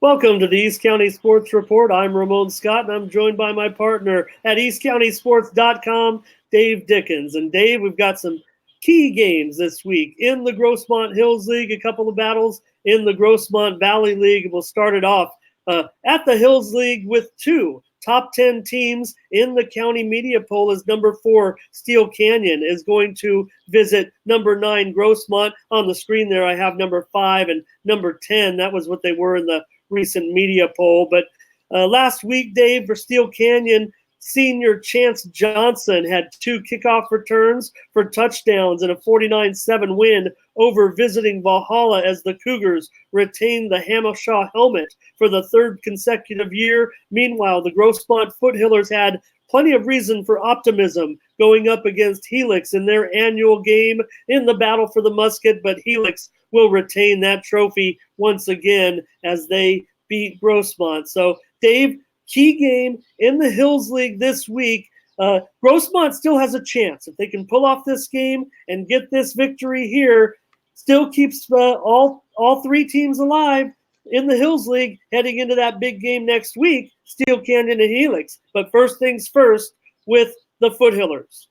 Welcome to the East County Sports Report. I'm Ramon Scott, and I'm joined by my partner at eastcountysports.com, Dave Dickens. And Dave, we've got some key games this week in the Grossmont Hills League, a couple of battles in the Grossmont Valley League. We'll start it off at the Hills League with two top 10 teams in the county media poll. As number 4, Steele Canyon, is going to visit number 9, Grossmont. On the screen there, I have number 5 and number 10. That was what they were in the recent media poll. But last week, Dave, for Steele Canyon, senior Chance Johnson had 2 kickoff returns for touchdowns and a 49-7 win over visiting Valhalla as the Cougars retained the Hamashaw helmet for the 3rd consecutive year. Meanwhile, the Grossmont Foothillers had plenty of reason for optimism going up against Helix in their annual game in the battle for the musket, but Helix will retain that trophy once again as they beat Grossmont. So, Dave, key game in the Hills League this week. Grossmont still has a chance. If they can pull off this game and get this victory here, still keeps all 3 teams alive in the Hills League heading into that big game next week, Steele Canyon and Helix. But first things first with the Foothillers.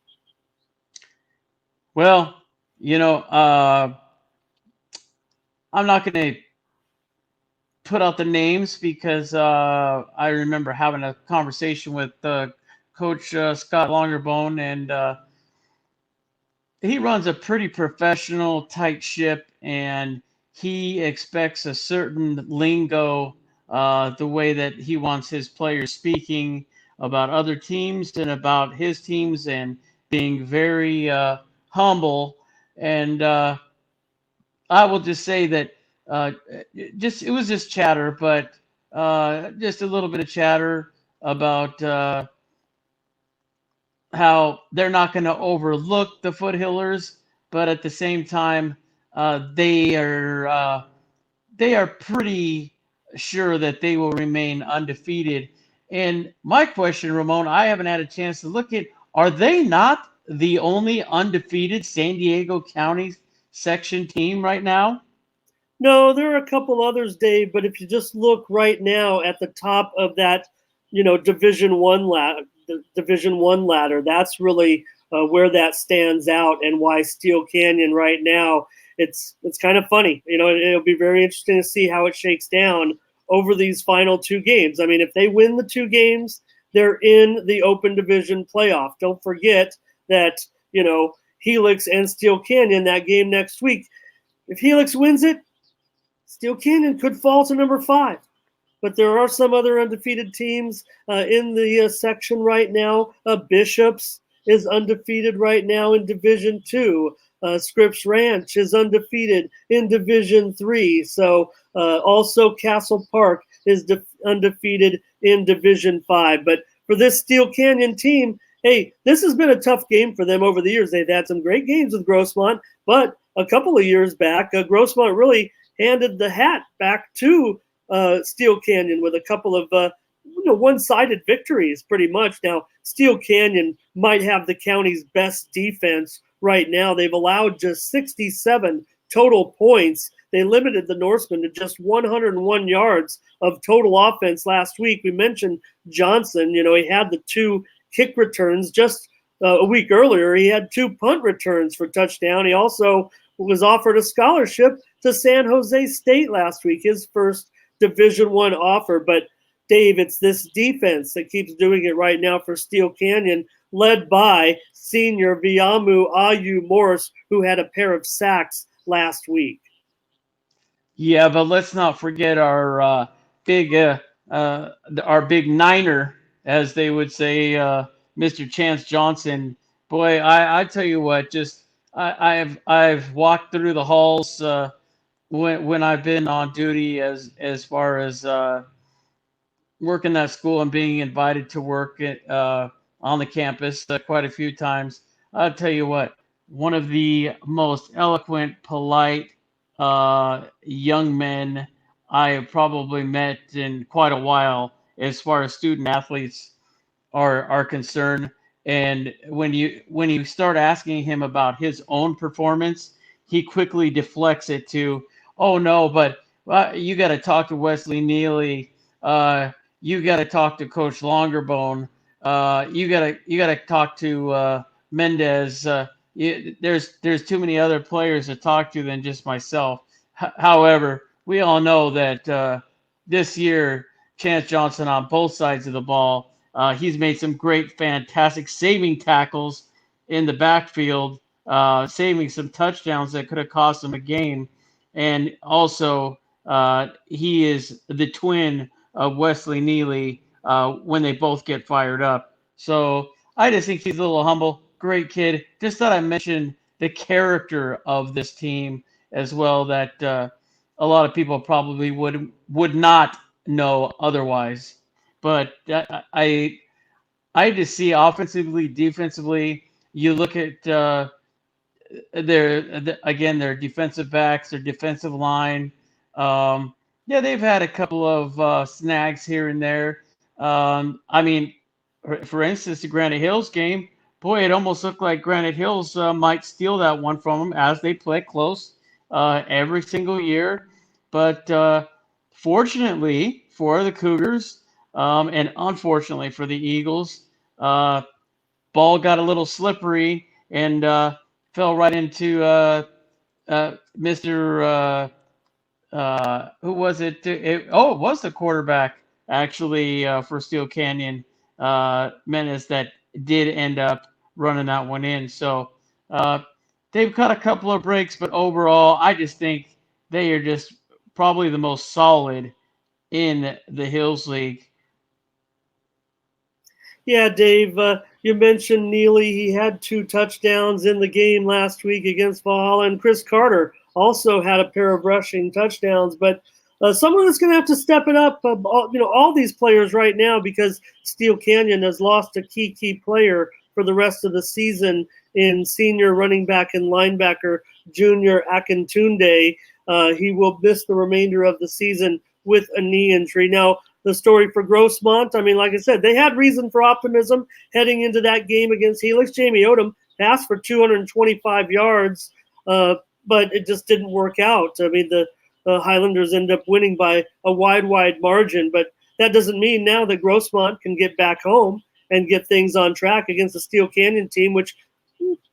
Well, I'm not going to put out the names because I remember having a conversation with Coach Scott Longerbone, and he runs a pretty professional, tight ship, and he expects a certain lingo, the way that he wants his players speaking about other teams and about his teams, and being very humble. And I will just say that it was just chatter, but just a little bit of chatter about how they're not going to overlook the Foothillers, but at the same time, they are pretty sure that they will remain undefeated. And my question, Ramon, I haven't had a chance to look at, are they not the only undefeated San Diego County section team right now? No, there are a couple others, Dave, but if you just look right now at the top of that, Division One ladder, that's really where that stands out, and why Steele Canyon right now, it's kind of funny. It'll be very interesting to see how it shakes down over these final 2 games. I mean, if they win the 2 games, they're in the open division playoff. Don't forget that, Helix and Steele Canyon, that game next week, if Helix wins it, Steele Canyon could fall to number 5. But there are some other undefeated teams in the section right now. Bishops is undefeated right now in Division 2. Scripps Ranch is undefeated in Division 3. So also Castle Park is undefeated in Division 5. But for this Steele Canyon team, hey, this has been a tough game for them over the years. They've had some great games with Grossmont, but a couple of years back, Grossmont really handed the hat back to Steele Canyon with a couple of one-sided victories pretty much. Now, Steele Canyon might have the county's best defense right now. They've allowed just 67 total points. They limited the Norsemen to just 101 yards of total offense last week. We mentioned Johnson. He had the 2 kick returns. Just a week earlier, he had 2 punt returns for touchdown. He also was offered a scholarship to San Jose State last week, his first Division I offer. But, Dave, it's this defense that keeps doing it right now for Steele Canyon, led by senior Viamu Ayu Morris, who had a pair of sacks last week. Yeah, but let's not forget our big Niner, as they would say, Mr. Chance Johnson. Boy, I tell you what, just I've walked through the halls when I've been on duty as far as working that school and being invited to work on the campus quite a few times. I'll tell you what, one of the most eloquent, polite young men I have probably met in quite a while as far as student athletes are concerned. And when you start asking him about his own performance, he quickly deflects it to, oh no, but Well, you got to talk to Wesley Neely. You got to talk to Coach Longerbone. You got to talk to Mendez. There's too many other players to talk to than just myself. However, we all know that this year, Chance Johnson on both sides of the ball, he's made some great, fantastic saving tackles in the backfield, saving some touchdowns that could have cost him a game, and also he is the twin of Wesley Neely when they both get fired up. So I just think he's a little humble, great kid. Just thought I mentioned the character of this team as well, that a lot of people probably would not know otherwise. But I just see offensively, defensively. You look at their defensive backs, their defensive line. Yeah, they've had a couple of snags here and there. I mean, for instance, the Granite Hills game, boy, it almost looked like Granite Hills might steal that one from them, as they play close every single year. But fortunately for the Cougars, and unfortunately for the Eagles, ball got a little slippery and fell right into Mr. Who was it? It was the quarterback actually for Steel Canyon, Menace, that did end up running that one in. So uh, they've cut a couple of breaks, but overall, I just think they are just probably the most solid in the Hills League. Yeah, Dave, you mentioned Neely. He had 2 touchdowns in the game last week against Valhalla, and Chris Carter also had a pair of rushing touchdowns. But someone that's going to have to step it up, all these players right now, because Steel Canyon has lost a key player for the rest of the season in senior running back and linebacker Junior Akintunde. He will miss the remainder of the season with a knee injury. Now, the story for Grossmont, I mean, like I said, they had reason for optimism heading into that game against Helix. Jamie Odom passed for 225 yards, but it just didn't work out. I mean, the Highlanders end up winning by a wide margin, but that doesn't mean now that Grossmont can get back home and get things on track against the Steel Canyon team, which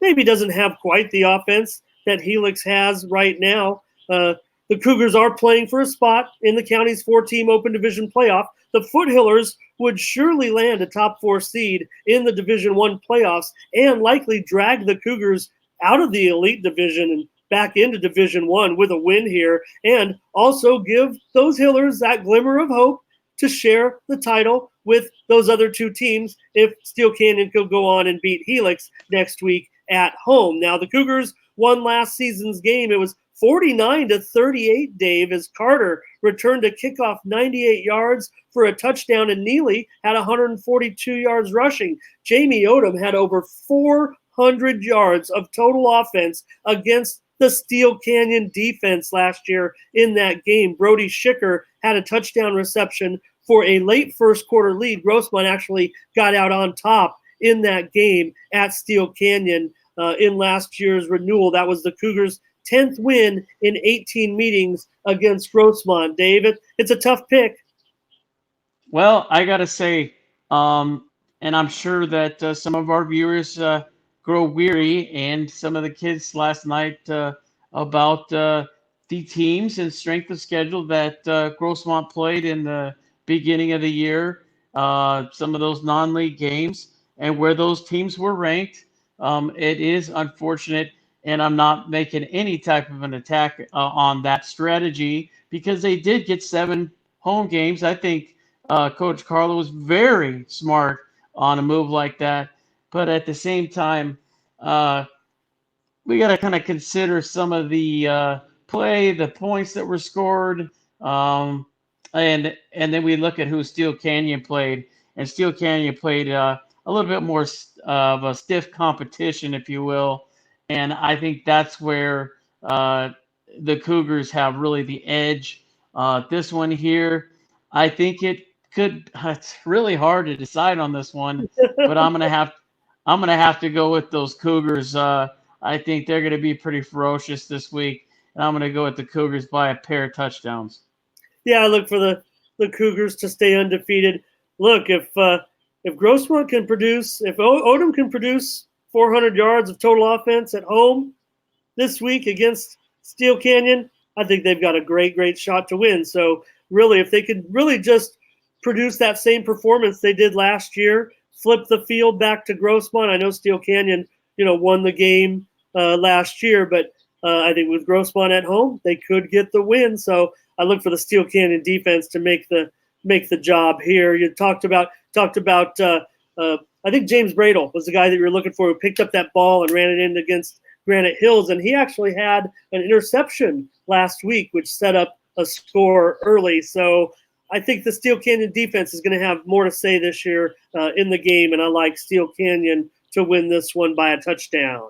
maybe doesn't have quite the offense that Helix has right now. The Cougars are playing for a spot in the county's 4-team Open Division playoff. The Foothillers would surely land a top 4 seed in the Division 1 playoffs and likely drag the Cougars out of the Elite Division and back into Division 1 with a win here, and also give those Hillers that glimmer of hope to share the title with those other 2 teams if Steel Canyon could go on and beat Helix next week at home. Now, the Cougars won last season's game. It was 49-38, Dave, as Carter returned a kickoff 98 yards for a touchdown, and Neely had 142 yards rushing. Jamie Odom had over 400 yards of total offense against the Steel Canyon defense last year in that game. Brody Schicker had a touchdown reception for a late first quarter lead. Grossmont actually got out on top in that game at Steel Canyon in last year's renewal. That was the Cougars' 10th win in 18 meetings against Grossmont. David, it's a tough pick. Well, I got to say, and I'm sure that some of our viewers grow weary, and some of the kids last night about the teams and strength of schedule that Grossmont played in the beginning of the year, some of those non-league games, and where those teams were ranked. It is unfortunate, and I'm not making any type of an attack on that strategy, because they did get 7 home games. I think Coach Carlo was very smart on a move like that. But at the same time, we got to kind of consider some of the play, the points that were scored, and then we look at who Steel Canyon played, and Steel Canyon played a little bit more of a stiff competition, if you will, and I think that's where the Cougars have really the edge. This one here, I think it could. It's really hard to decide on this one, but I'm gonna have to go with those Cougars. I think they're going to be pretty ferocious this week. and I'm going to go with the Cougars by a pair of touchdowns. Yeah, I look for the Cougars to stay undefeated. Look, if Grossmont can produce, if Odom can produce 400 yards of total offense at home this week against Steele Canyon, I think they've got a great shot to win. So really, if they could really just produce that same performance they did last year, flip the field back to Grossmont. I know Steele Canyon, won the game last year, but I think with Grossmont at home, they could get the win. So I look for the Steele Canyon defense to make the job here. You talked about. I think James Bradle was the guy that you were looking for, who picked up that ball and ran it in against Granite Hills, and he actually had an interception last week, which set up a score early. So I think the Steele Canyon defense is going to have more to say this year in the game, and I like Steele Canyon to win this one by a touchdown.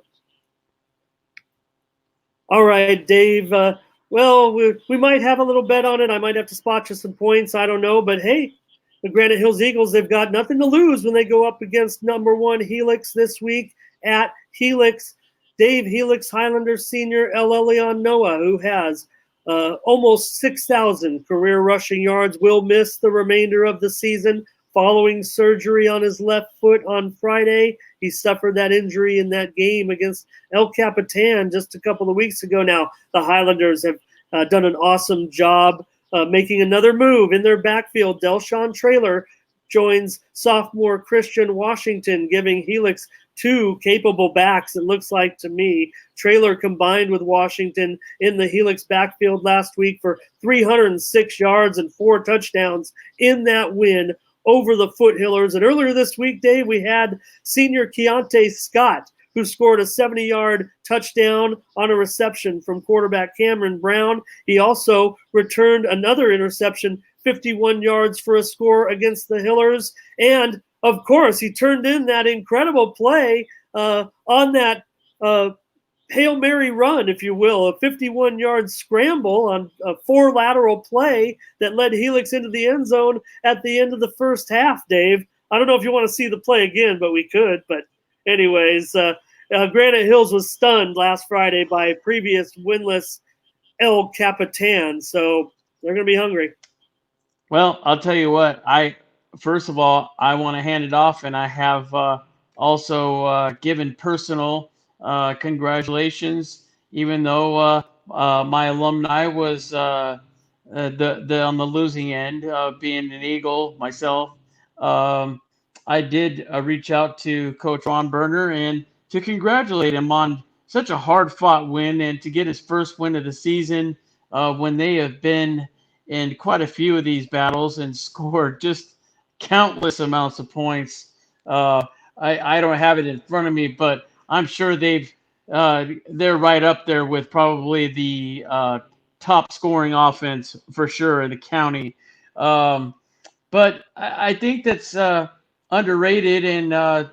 All right, Dave. Well, we might have a little bet on it. I might have to spot you some points. I don't know. But, hey, the Granite Hills Eagles, they've got nothing to lose when they go up against number 1 Helix this week at Helix. Dave Helix Highlander Sr. El Elyon Noah, who has almost 6,000 career rushing yards, will miss the remainder of the season following surgery on his left foot on Friday. He suffered that injury in that game against El Capitan just a couple of weeks ago. Now, the Highlanders have done an awesome job making another move in their backfield. Delshawn Traylor joins sophomore Christian Washington, giving Helix 2 capable backs, it looks like to me. Traylor combined with Washington in the Helix backfield last week for 306 yards and 4 touchdowns in that win over the Foothillers. And earlier this week, Dave, we had senior Keontae Scott, who scored a 70-yard touchdown on a reception from quarterback Cameron Brown. He also returned another interception, 51 yards for a score against the Hillers. And, of course, he turned in that incredible play on that Hail Mary run, if you will, a 51-yard scramble on a 4 lateral play that led Helix into the end zone at the end of the first half, Dave. I don't know if you want to see the play again, but we could. But anyways, Granite Hills was stunned last Friday by previous winless El Capitan, so they're going to be hungry. Well, I'll tell you what. First of all, I want to hand it off, and I have also given personal congratulations, even though my alumni was on the losing end, being an Eagle myself. I did reach out to Coach Ron Berner and to congratulate him on such a hard-fought win and to get his first win of the season when they have been in quite a few of these battles and scored just countless amounts of points. I don't have it in front of me, but I'm sure they're right up there with probably the top scoring offense for sure in the county. But I think that's underrated, and I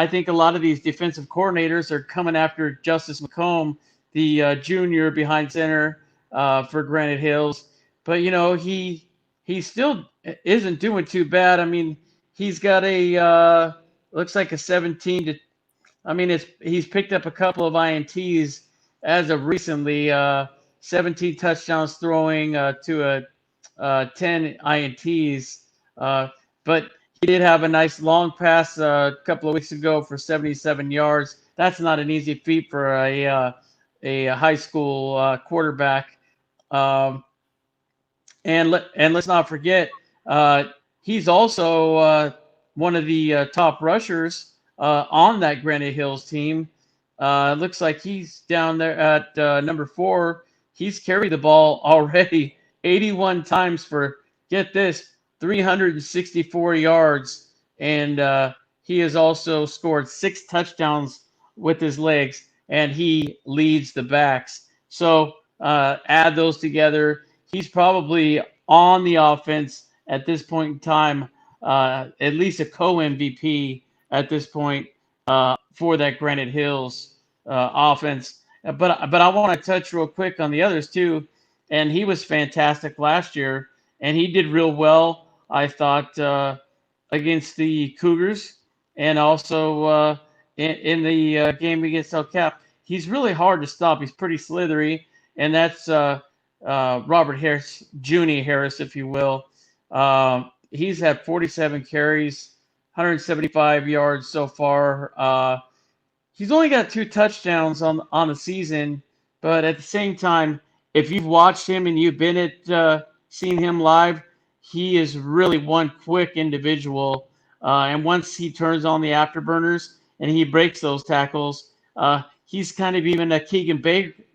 think a lot of these defensive coordinators are coming after Justice McComb, the junior behind center for Granite Hills. But he still isn't doing too bad. I mean, he's got a looks like a 17 to. I mean, he's picked up a couple of INTs as of recently. 17 touchdowns throwing to 10 INTs. But he did have a nice long pass a couple of weeks ago for 77 yards. That's not an easy feat for a high school quarterback. And let's not forget, he's also one of the top rushers on that Granite Hills team. Looks like he's down there at number 4. He's carried the ball already 81 times for, get this, 364 yards. And he has also scored 6 touchdowns with his legs, and he leads the backs. So add those together. He's probably on the offense at this point in time, at least a co-MVP at this point for that Granite Hills offense. But I want to touch real quick on the others too. And he was fantastic last year, and he did real well, I thought, against the Cougars, and also in the game against El Cap. he's really hard to stop. He's pretty slithery, and that's Robert Harris, Junior Harris, if you will. He's had 47 carries, 175 yards so far. He's only got 2 touchdowns on the season, but at the same time, if you've watched him and you've been at seen him live, he is really one quick individual. And once he turns on the afterburners and he breaks those tackles, he's kind of even a Keegan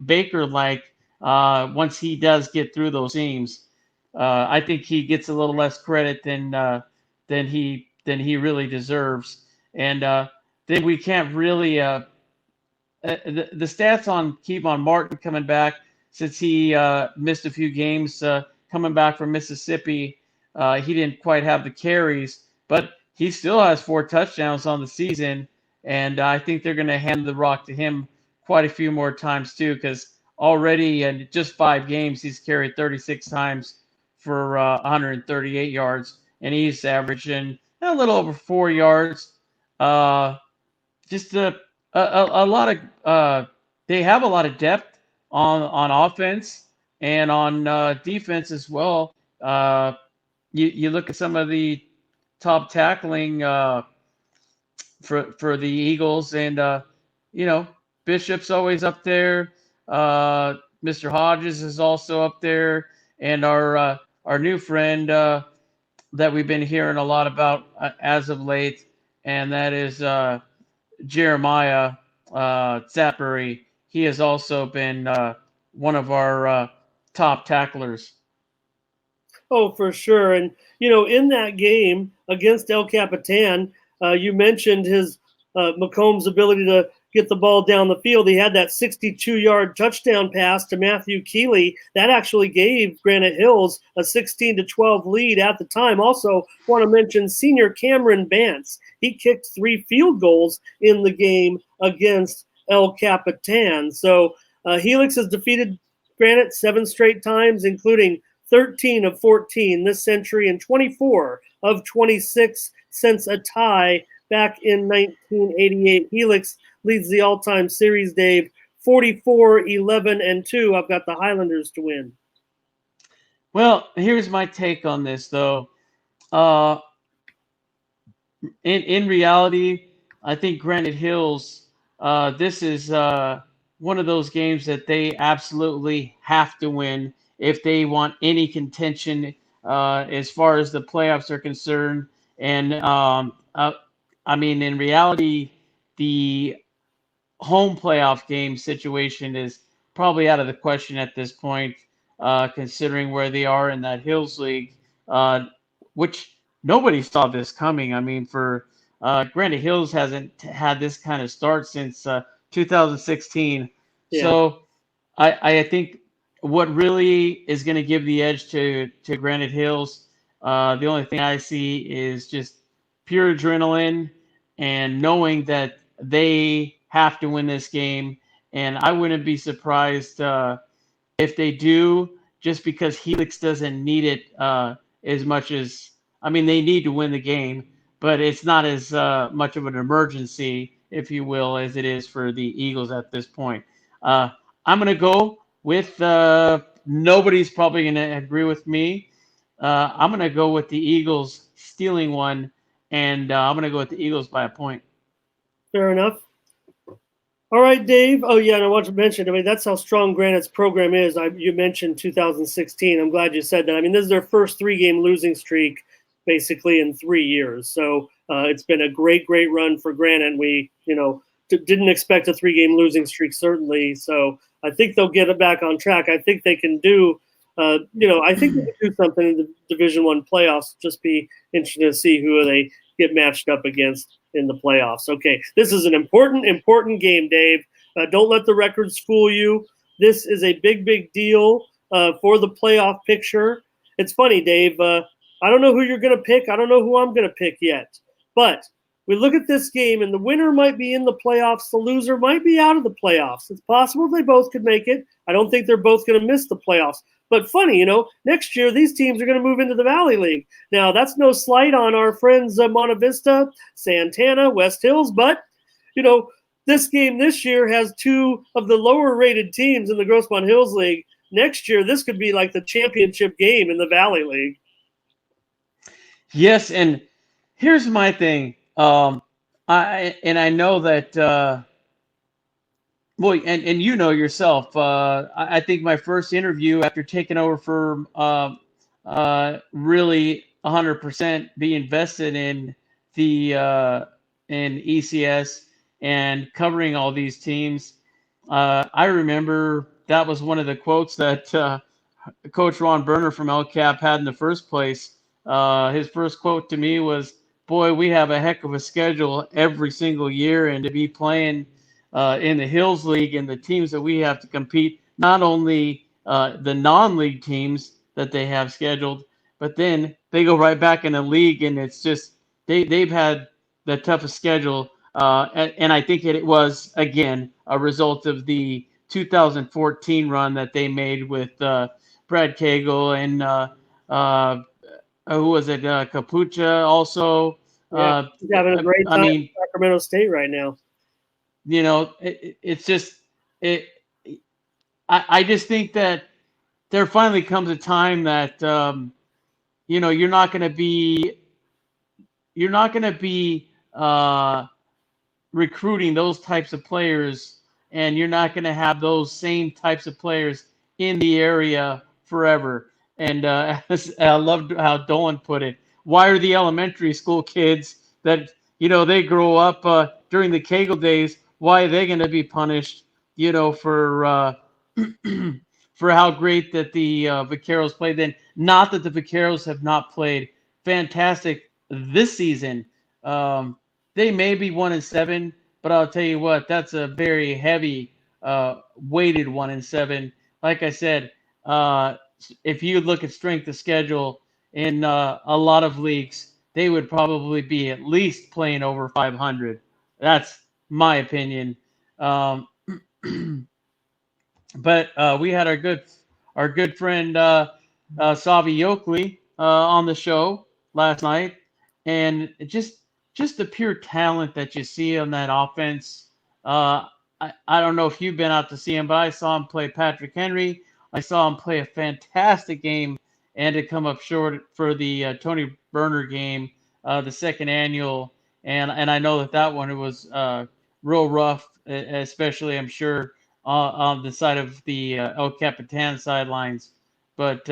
Baker like once he does get through those seams. I think he gets a little less credit than he really deserves. And then we can't really the stats on Kevon Martin coming back since he missed a few games coming back from Mississippi. He didn't quite have the carries, but he still has 4 touchdowns on the season, and I think they're going to hand the rock to him quite a few more times too, because already in just 5 games he's carried 36 times for 138 yards, and he's averaging a little over 4 yards. Just a lot of they have a lot of depth on offense and on defense as well. You look at some of the top tackling for the Eagles, and Bishop's always up there. Mr. Hodges is also up there, and our new friend that we've been hearing a lot about as of late, and that is Jeremiah Zappery. He has also been one of our top tacklers. Oh, for sure. And, in that game against El Capitan, you mentioned his McComb's ability to get the ball down the field. He had that 62-yard touchdown pass to Matthew Keeley. That actually gave Granite Hills a 16-12 lead at the time. Also want to mention senior Cameron Bance. He kicked 3 field goals in the game against El Capitan. So Helix has defeated Granite 7 straight times, including 13 of 14 this century and 24 of 26 since a tie back in 1988. Helix leads the all-time series, Dave, 44-11-2. I've got the Highlanders to win. Well, here's my take on this, though. In reality, I think Granite Hills, this is one of those games that they absolutely have to win if they want any contention as far as the playoffs are concerned. And in reality, the home playoff game situation is probably out of the question at this point, considering where they are in that Hills League, which nobody saw this coming. For Granite Hills hasn't had this kind of start since 2016. Yeah. So I think what really is going to give the edge to Granite Hills, the only thing I see is just pure adrenaline and knowing that they have to win this game. And I wouldn't be surprised if they do, just because Helix doesn't need it as much as, they need to win the game, but it's not as much of an emergency, if you will, as it is for the Eagles at this point. I'm going to go with, nobody's probably going to agree with me. I'm going to go with the Eagles stealing one, and I'm going to go with the Eagles by a point. Fair enough. All right, Dave. Oh, yeah, and I want to mention, that's how strong Granite's program is. You mentioned 2016. I'm glad you said that. This is their first 3-game losing streak, basically, in 3 years. So it's been a great, great run for Granite. We, didn't expect a 3-game losing streak, certainly. So I think they'll get it back on track. I think they can do, I think they can do something in the Division I playoffs. Just be interesting to see who they get matched up against in the playoffs. Okay, this is an important game, Dave. Don't let the records fool you. This is a big, big deal for the playoff picture. It's funny, Dave. I don't know who you're going to pick. I don't know who I'm going to pick yet. But we look at this game, and the winner might be in the playoffs. The loser might be out of the playoffs. It's possible they both could make it. I don't think they're both going to miss the playoffs. But funny, next year these teams are going to move into the Valley League. Now, that's no slight on our friends Monta Vista, Santana, West Hills, but, this game this year has two of the lower rated teams in the Grossmont Hills League. Next year, this could be like the championship game in the Valley League. Yes, and here's my thing. I know that well, and you know yourself. I think my first interview after taking over for really 100% be invested in the in ECS and covering all these teams. I remember that was one of the quotes that Coach Ron Berner from LCAP had in the first place. His first quote to me was, "Boy, we have a heck of a schedule every single year, and to be playing in the Hills League and the teams that we have to compete, not only the non-league teams that they have scheduled, but then they go right back in the league, and it's just they've had the toughest schedule." And I think it was again a result of the 2014 run that they made with Brad Cagle and who was it? Capucha also. Yeah, he's having a great time in Sacramento State right now. You know, it's just it. I just think that there finally comes a time that you know you're not going to be recruiting those types of players, and you're not going to have those same types of players in the area forever. And I loved how Dolan put it. Why are the elementary school kids that, you know, they grow up during the Kegel days, why are they going to be punished, you know, for for how great that the Vaqueros played then? Not that the Vaqueros have not played fantastic this season. They may be 1-7, but I'll tell you what, that's a very heavy weighted 1-7. Like I said, if you look at strength of schedule in a lot of leagues, they would probably be at least playing over 500. That's my opinion. But we had our good friend Savi Yokley on the show last night, and just the pure talent that you see on that offense. I don't know if you've been out to see him, but I saw him play Patrick Henry. I saw him play a fantastic game and to come up short for the Tony Berner game, the second annual. And I know that one was real rough, especially I'm sure on the side of the El Capitan sidelines. But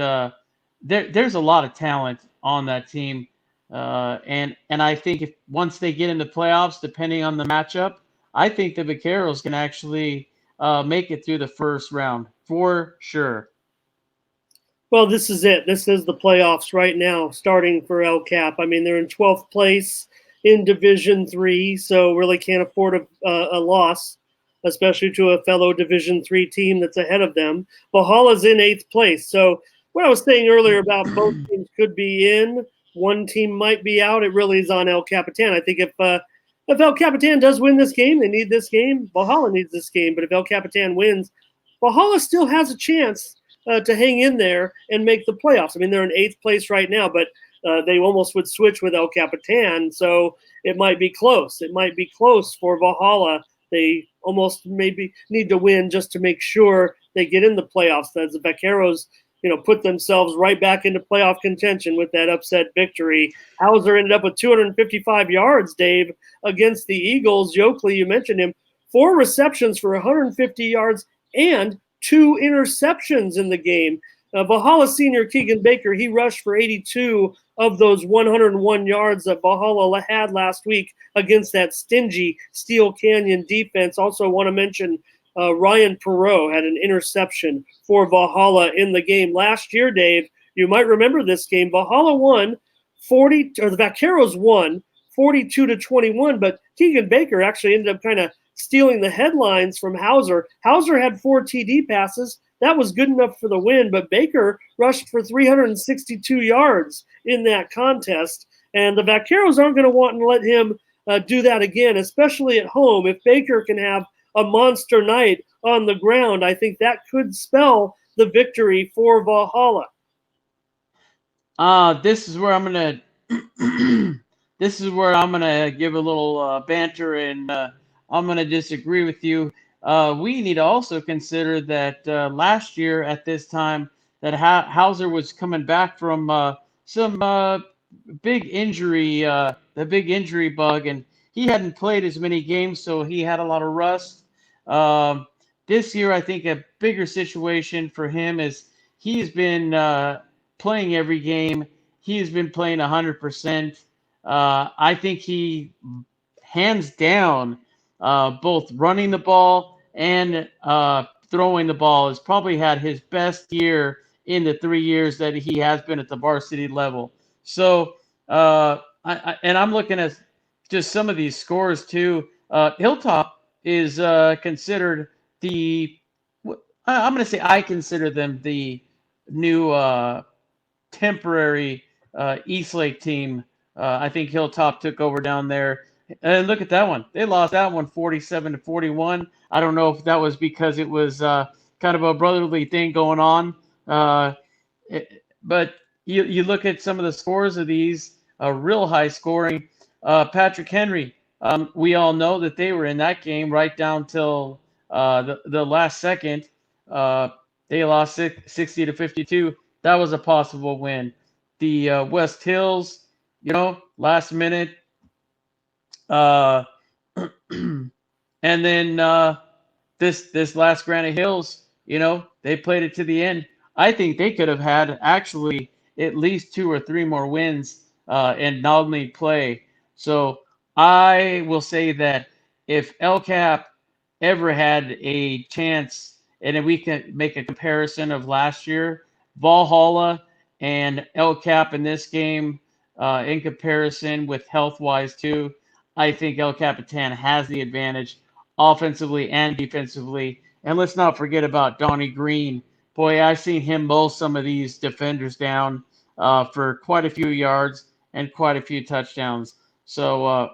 there's a lot of talent on that team. And I think if once they get into playoffs, depending on the matchup, I think the Vaqueros can actually make it through the first round for sure. Well, this is it. This is the playoffs right now, starting for El Cap. I mean, they're in 12th place in Division 3, so really can't afford a loss, especially to a fellow Division 3 team that's ahead of them. Valhalla's in 8th place. So what I was saying earlier about both teams could be in, one team might be out, it really is on El Capitan. I think if El Capitan does win this game, they need this game. Valhalla needs this game. But if El Capitan wins, Valhalla still has a chance to hang in there and make the playoffs. I mean, they're in 8th place right now, but they almost would switch with El Capitan, so it might be close. It might be close for Valhalla. They almost maybe need to win just to make sure they get in the playoffs. As the Vaqueros, you know, put themselves right back into playoff contention with that upset victory. Hauser ended up with 255 yards, Dave, against the Eagles. Yokley, you mentioned him, 4 receptions for 150 yards and 2 interceptions in the game. Valhalla senior Keegan Baker, he rushed for 82 of those 101 yards that Valhalla had last week against that stingy Steele Canyon defense. Also want to mention Ryan Perot had an interception for Valhalla in the game. Last year, Dave, you might remember this game. Valhalla won the Vaqueros won 42-21, but Keegan Baker actually ended up kind of stealing the headlines from Hauser. Hauser had 4 TD passes. That was good enough for the win, but Baker rushed for 362 yards in that contest. And the Vaqueros aren't going to want to let him do that again, especially at home. If Baker can have a monster night on the ground, I think that could spell the victory for Valhalla. This is where I'm gonna give a little banter and I'm going to disagree with you. We need to also consider that last year at this time that Hauser was coming back from some big injury, the big injury bug, and he hadn't played as many games, so he had a lot of rust. Um, this year, I think a bigger situation for him is he's been playing every game. He's been playing 100%. I think he, hands down, both running the ball and throwing the ball, has probably had his best year in the 3 years that he has been at the varsity level. So, and I'm looking at just some of these scores too. Hilltop is considered the, I'm going to say I consider them the new temporary Eastlake team. I think Hilltop took over down there. And look at that one. They lost that one 47-41. I don't know if that was because it was kind of a brotherly thing going on. But you look at some of the scores of these, real high scoring. Patrick Henry, we all know that they were in that game right down till the last second. They lost 60-52. That was a possible win. The West Hills, last minute. Uh, and then this last Granite Hills, they played it to the end. I think they could have had actually at least 2 or 3 more wins and not only play. So I will say that if El Cap ever had a chance, and if we can make a comparison of last year, Valhalla and El Cap in this game, in comparison with health wise too, I think El Capitan has the advantage offensively and defensively. And let's not forget about Donnie Green. Boy, I've seen him mow some of these defenders down for quite a few yards and quite a few touchdowns. So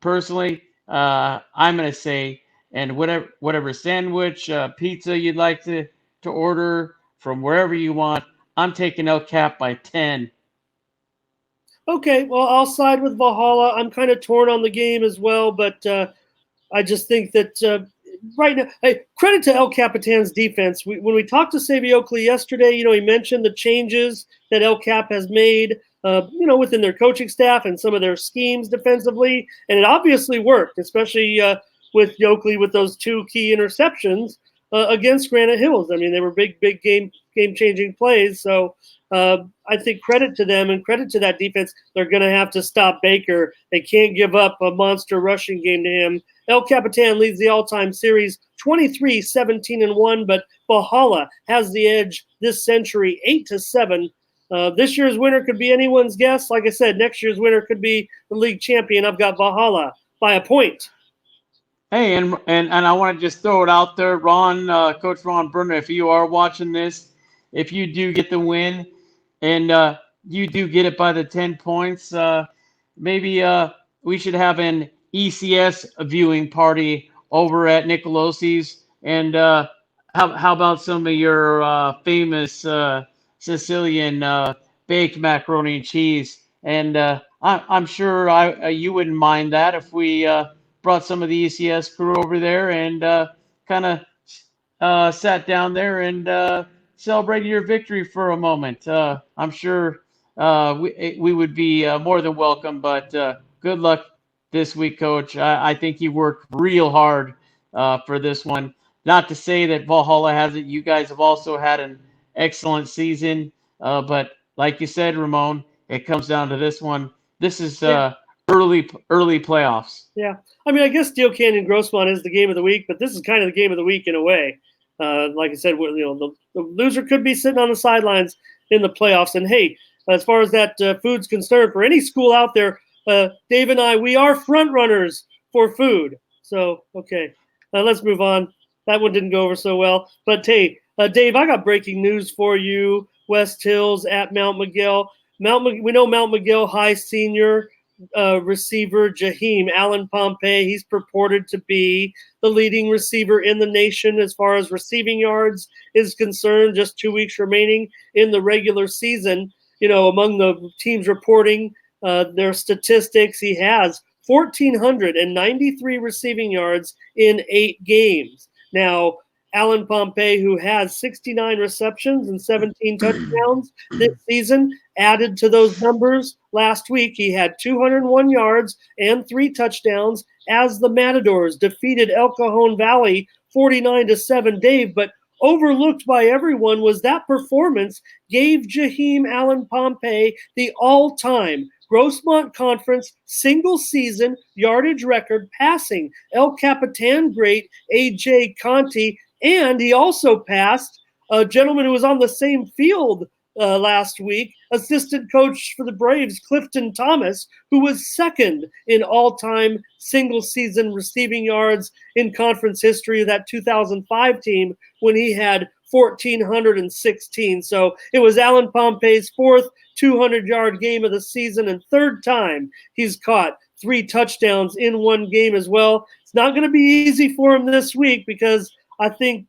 personally, I'm going to say, and whatever sandwich, pizza you'd like to order from wherever you want, I'm taking El Cap by 10. Okay, well, I'll side with Valhalla. I'm kind of torn on the game as well, but I just think that right now, hey, credit to El Capitan's defense. When we talked to Savvy Oakley yesterday, he mentioned the changes that El Cap has made, within their coaching staff and some of their schemes defensively, and it obviously worked, especially with Oakley with those 2 key interceptions against Granite Hills. I mean, they were big game-changing plays. So I think credit to them and credit to that defense. They're going to have to stop Baker. They can't give up a monster rushing game to him. El Capitan leads the all-time series 23-17-1, but Valhalla has the edge this century 8-7. This year's winner could be anyone's guess. Like I said, next year's winner could be the league champion. I've got Valhalla by a point. Hey, and I want to just throw it out there, Ron, Coach Ron Burner, if you are watching this, if you do get the win and you do get it by the 10 points, maybe we should have an ECS viewing party over at Nicolosi's. And how about some of your famous Sicilian baked macaroni and cheese? And I'm sure you wouldn't mind that if we brought some of the ECS crew over there and kind of sat down there and celebrated your victory for a moment. I'm sure we would be more than welcome, but good luck this week, Coach. I think you worked real hard for this one. Not to say that Valhalla hasn't. You guys have also had an excellent season, but like you said, Ramon, it comes down to this one. This is early playoffs. Yeah. I mean, I guess Steele Canyon Grossmont is the game of the week, but this is kind of the game of the week in a way. Like I said, the loser could be sitting on the sidelines in the playoffs. And hey, as far as that food's concerned, for any school out there, Dave and I, we are front runners for food. So, okay, let's move on. That one didn't go over so well. But hey, Dave, I got breaking news for you. West Hills at Mount Miguel. We know Mount Miguel High senior receiver Jaheim Allen Pompey. He's purported to be the leading receiver in the nation as far as receiving yards is concerned. Just 2 weeks remaining in the regular season. Among the teams reporting their statistics, he has 1,493 receiving yards in 8 games. Now, Alan Pompey, who has 69 receptions and 17 touchdowns this season, added to those numbers. Last week, he had 201 yards and 3 touchdowns as the Matadors defeated El Cajon Valley 49-7. Dave, but overlooked by everyone was that performance gave Jaheim Allen Pompey the all-time Grossmont Conference single-season yardage record, passing El Capitan great A.J. Conti, and he also passed a gentleman who was on the same field last week, assistant coach for the Braves, Clifton Thomas, who was second in all-time single-season receiving yards in conference history of that 2005 team when he had 1,416. So it was Alan Pompey's 4th 200-yard game of the season and 3rd time he's caught 3 touchdowns in one game as well. It's not going to be easy for him this week because I think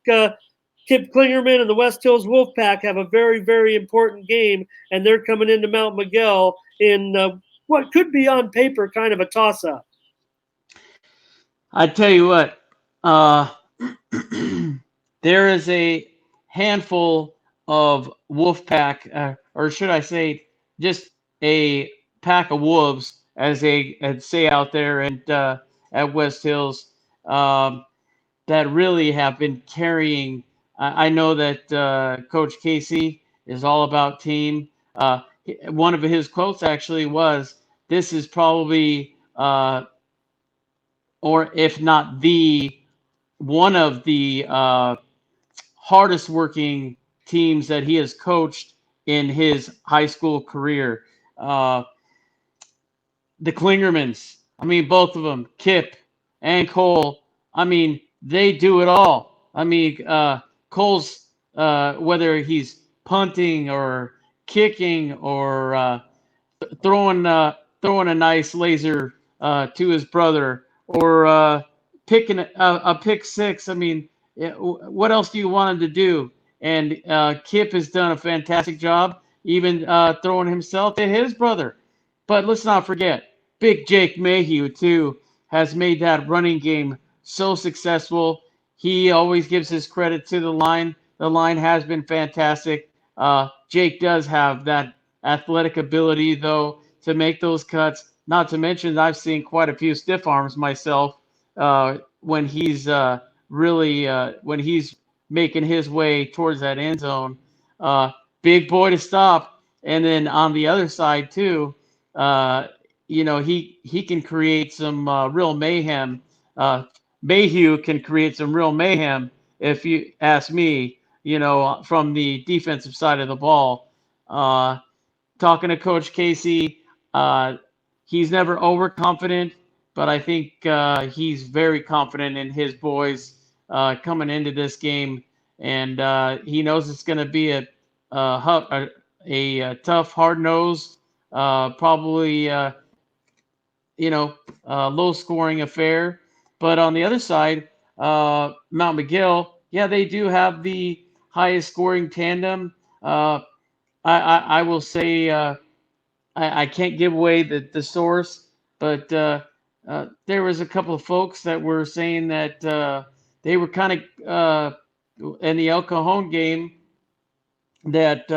Kip Klingerman and the West Hills Wolfpack have a very, very important game, and they're coming into Mount Miguel in what could be on paper kind of a toss-up. I tell you what, there is a handful of Wolfpack, or should I say, just a pack of wolves, as they say out there and at West Hills, that really have been carrying. I know that Coach Casey is all about team. One of his quotes actually was, "This is probably, or if not one of the hardest working teams that he has coached in his high school career." The Klingermans, I mean, both of them, Kip and Cole, I mean, they do it all. I mean, Cole's, whether he's punting or kicking or throwing a nice laser to his brother, or picking a pick six. I mean, what else do you want him to do? And Kip has done a fantastic job, even throwing himself to his brother. But let's not forget, Big Jake Mayhew, too, has made that running game so successful. He always gives his credit to the line. The line has been fantastic. Jake does have that athletic ability, though, to make those cuts. Not to mention, I've seen quite a few stiff arms myself when he's when he's making his way towards that end zone. Big boy to stop. And then on the other side, too, he can create some real mayhem. Mayhew can create some real mayhem, if you ask me, from the defensive side of the ball. Talking to Coach Casey, he's never overconfident, but I think he's very confident in his boys coming into this game, and he knows it's going to be a tough, hard-nosed, probably low-scoring affair. But on the other side, Mount Miguel, yeah, they do have the highest scoring tandem. I will say I can't give away the source, but there was a couple of folks that were saying that they were kind of in the El Cajon game that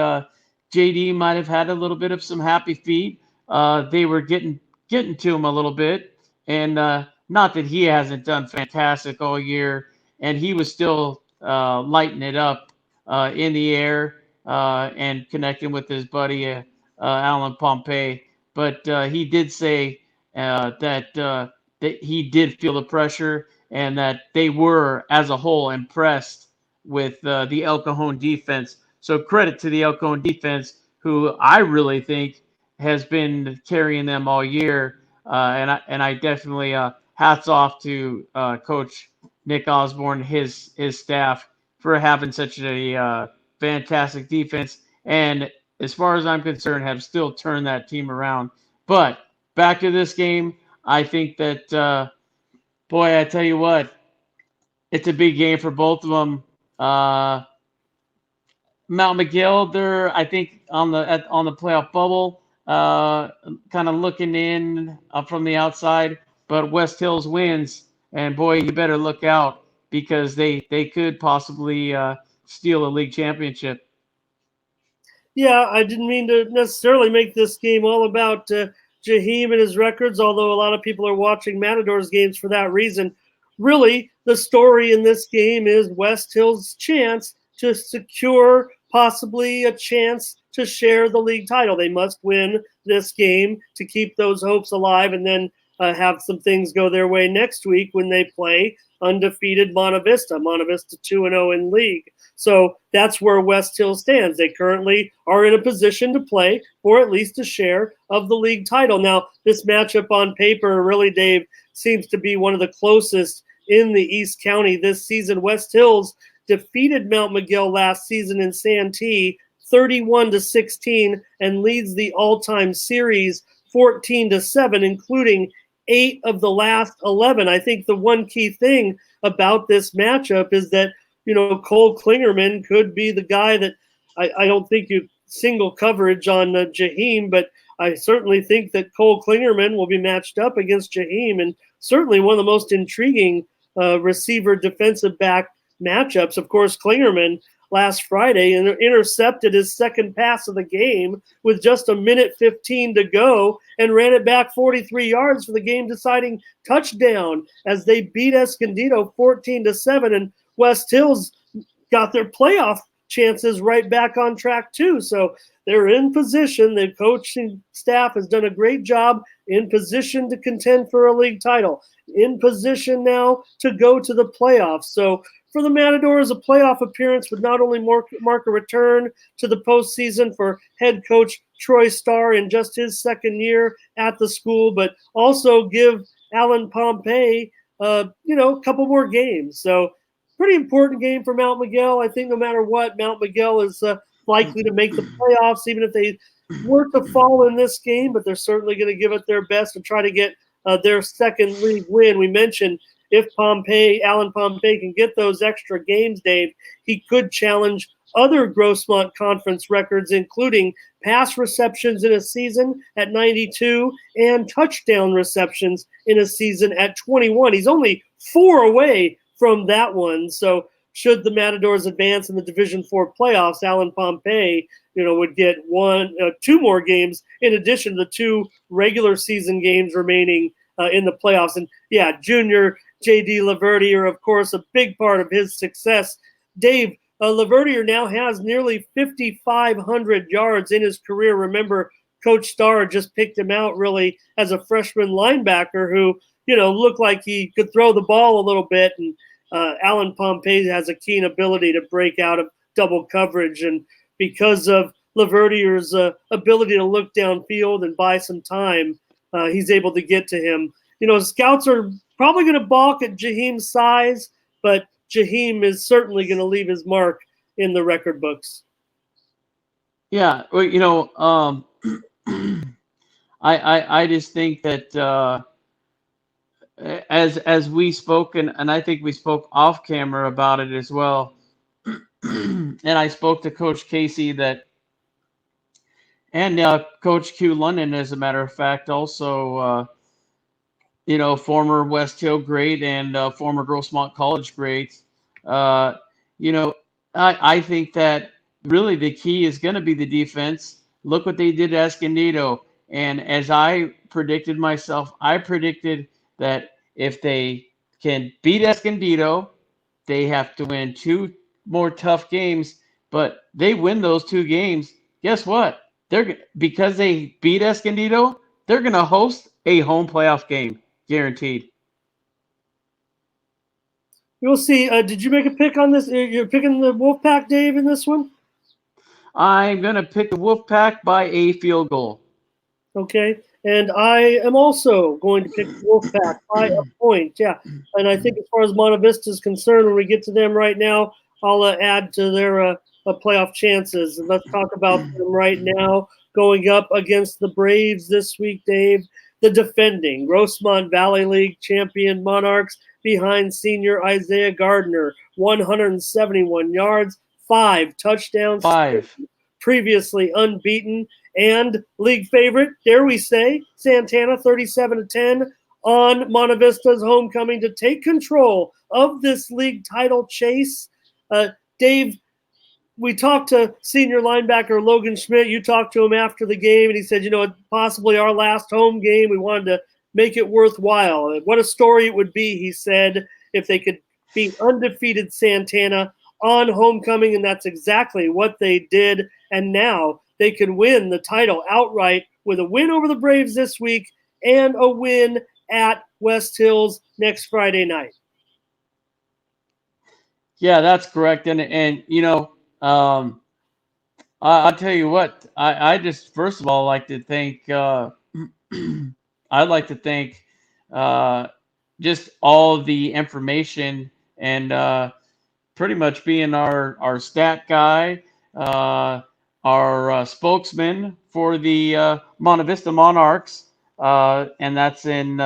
JD might have had a little bit of some happy feet. They were getting to him a little bit, and not that he hasn't done fantastic all year, and he was still lighting it up in the air and connecting with his buddy Alan Pompey. But he did say that he did feel the pressure and that they were, as a whole, impressed with the El Cajon defense. So credit to the El Cajon defense, who I really think has been carrying them all year. And I definitely hats off to Coach Nick Osborne, his staff, for having such a fantastic defense. And as far as I'm concerned, have still turned that team around. But back to this game, I think that, boy, I tell you what, it's a big game for both of them. Mount Miguel, they're, I think, on the playoff bubble, kind of looking in from the outside. but West Hills wins, and boy, you better look out because they could possibly steal a league championship. Yeah, I didn't mean to necessarily make this game all about Jaheim and his records, although a lot of people are watching Matadors games for that reason. Really, the story in this game is West Hill's chance to secure possibly a chance to share the league title. They must win this game to keep those hopes alive and then have some things go their way next week when they play undefeated Monta Vista. Monta Vista 2-0 in league. So that's where West Hill stands. They currently are in a position to play for at least a share of the league title. Now, this matchup on paper, really, Dave, seems to be one of the closest in the East County this season. West Hills defeated Mount Miguel last season in Santee 31-16 and leads the all-time series 14-7, including 8 of the last 11. I think the one key thing about this matchup is that Cole Klingerman could be the guy that I don't think you single coverage on Jaheim, but I certainly think that Cole Klingerman will be matched up against Jaheim, and certainly one of the most intriguing receiver defensive back matchups. Of course, Klingerman last Friday intercepted his second pass of the game with just a minute 15 to go and ran it back 43 yards for the game deciding touchdown as they beat Escondido 14-7, and West Hills got their playoff chances right back on track too. So they're in position. The coaching staff has done a great job in position to contend for a league title, in position now to go to the playoffs. So for the Matadors, a playoff appearance would not only mark a return to the postseason for head coach Troy Starr in just his second year at the school, but also give Alan Pompey, a couple more games. So pretty important game for Mount Miguel. I think no matter what, Mount Miguel is likely to make the playoffs, even if they were to fall in this game, but they're certainly going to give it their best and try to get their second league win. We mentioned if Alan Pompey can get those extra games, Dave, he could challenge other Grossmont Conference records, including pass receptions in a season at 92 and touchdown receptions in a season at 21. He's only 4 away from that one. So should the Matadors advance in the Division IV playoffs, Alan Pompey, would get 2 more games in addition to the 2 regular season games remaining in the playoffs. And yeah, junior J.D. Laverdier, of course, a big part of his success. Dave, Laverdier now has nearly 5,500 yards in his career. Remember, Coach Starr just picked him out really as a freshman linebacker who, looked like he could throw the ball a little bit. And Alan Pompey has a keen ability to break out of double coverage. And because of Laverdier's ability to look downfield and buy some time, he's able to get to him. Scouts are probably going to balk at Jaheim's size, but Jaheim is certainly going to leave his mark in the record books. Yeah, well, I just think that as we spoke, and I think we spoke off camera about it as well, and I spoke to Coach Casey and Coach Q London, as a matter of fact, also former West Hill great and former Grossmont College great. I think that really the key is going to be the defense. Look what they did at Escondido. And as I predicted myself, I predicted that if they can beat Escondido, they have to win 2 more tough games. But they win those 2 games. Guess what? Because they beat Escondido, they're going to host a home playoff game, guaranteed. We'll see. Did you make a pick on this? You're picking the Wolfpack, Dave, in this one? I'm going to pick the Wolfpack by a field goal. Okay. And I am also going to pick Wolfpack by a point. Yeah. And I think as far as Monta Vista is concerned, when we get to them right now, I'll add to their playoff chances. And let's talk about them right now. Going up against the Braves this week, Dave, the defending Grossmont Valley League champion Monarchs behind senior Isaiah Gardner, 171 yards, 5 touchdowns. 5. Previously unbeaten. And league favorite, dare we say, Santana, 37-10, on Monta Vista's homecoming to take control of this league title chase. Dave, we talked to senior linebacker Logan Schmidt. You talked to him after the game, and he said, possibly our last home game. We wanted to make it worthwhile. What a story it would be, he said, if they could beat undefeated Santana on homecoming, and that's exactly what they did. And now they can win the title outright with a win over the Braves this week and a win at West Hills next Friday night. Yeah, that's correct. And I'll tell you what, I just first of all like to thank I'd like to thank just all the information and pretty much being our stat guy, our spokesman for the Monta Vista Monarchs, and that's in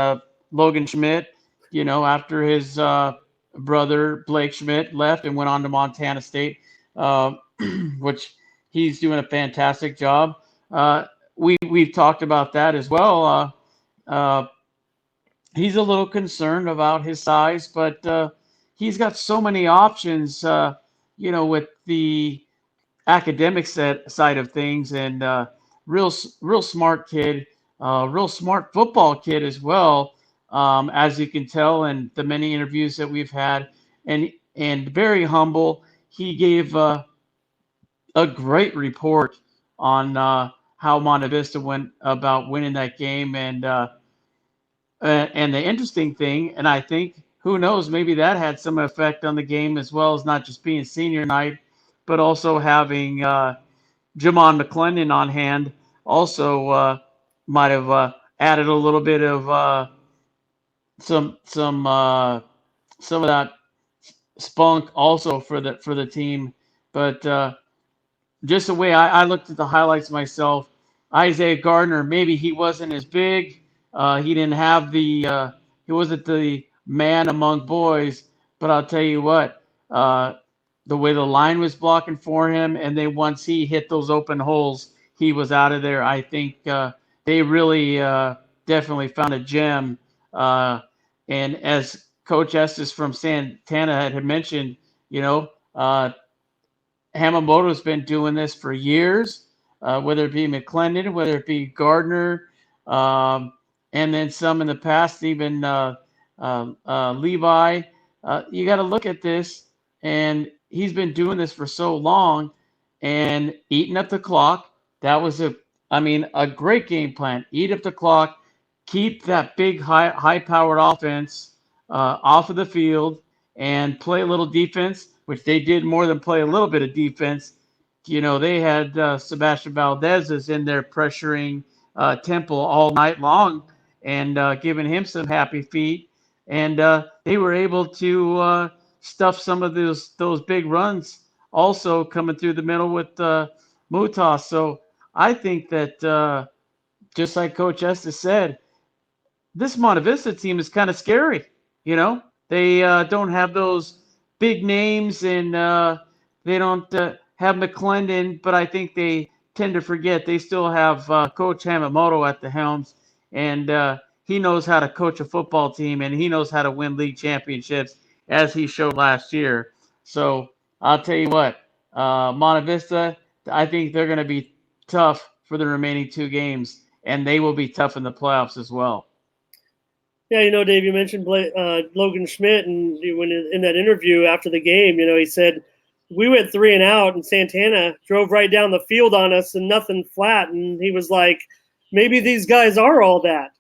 Logan Schmidt. After his brother Blake Schmidt left and went on to Montana State, which he's doing a fantastic job. We've talked about that as well. He's a little concerned about his size, but he's got so many options. With the academic side of things, and real smart kid, real smart football kid as well. As you can tell in the many interviews that we've had, and very humble. He gave a great report on how Monta Vista went about winning that game, and the interesting thing, and I think, who knows, maybe that had some effect on the game as well, as not just being senior night, but also having Jamon McClendon on hand also might have added a little bit of some of that spunk also for the team. But just the way I looked at the highlights myself, Isaiah Gardner, maybe he wasn't as big. He didn't have he wasn't the man among boys, but I'll tell you what, the way the line was blocking for him, and then once he hit those open holes, he was out of there. I think they really definitely found a gem. And as Coach Estes from Santana had mentioned, Hamamoto's been doing this for years, whether it be McClendon, whether it be Gardner, and then some in the past, even Levi. You got to look at this, and he's been doing this for so long and eating up the clock. That was a great game plan. Eat up the clock, keep that big high-powered offense off of the field, and play a little defense, which they did more than play a little bit of defense. They had Sebastian Valdez in there pressuring Temple all night long and giving him some happy feet. And they were able to stuff some of those big runs also coming through the middle with Mutas. So I think that just like Coach Estes said, this Monta Vista team is kind of scary. They don't have those big names, and they don't have McClendon, but I think they tend to forget they still have Coach Hamamoto at the helms, and he knows how to coach a football team, and he knows how to win league championships, as he showed last year. So I'll tell you what, Monta Vista, I think they're going to be tough for the remaining two games, and they will be tough in the playoffs as well. Yeah, Dave, you mentioned Logan Schmidt, and when in that interview after the game, he said, we went 3 and out, and Santana drove right down the field on us and nothing flat. And he was like, maybe these guys are all that.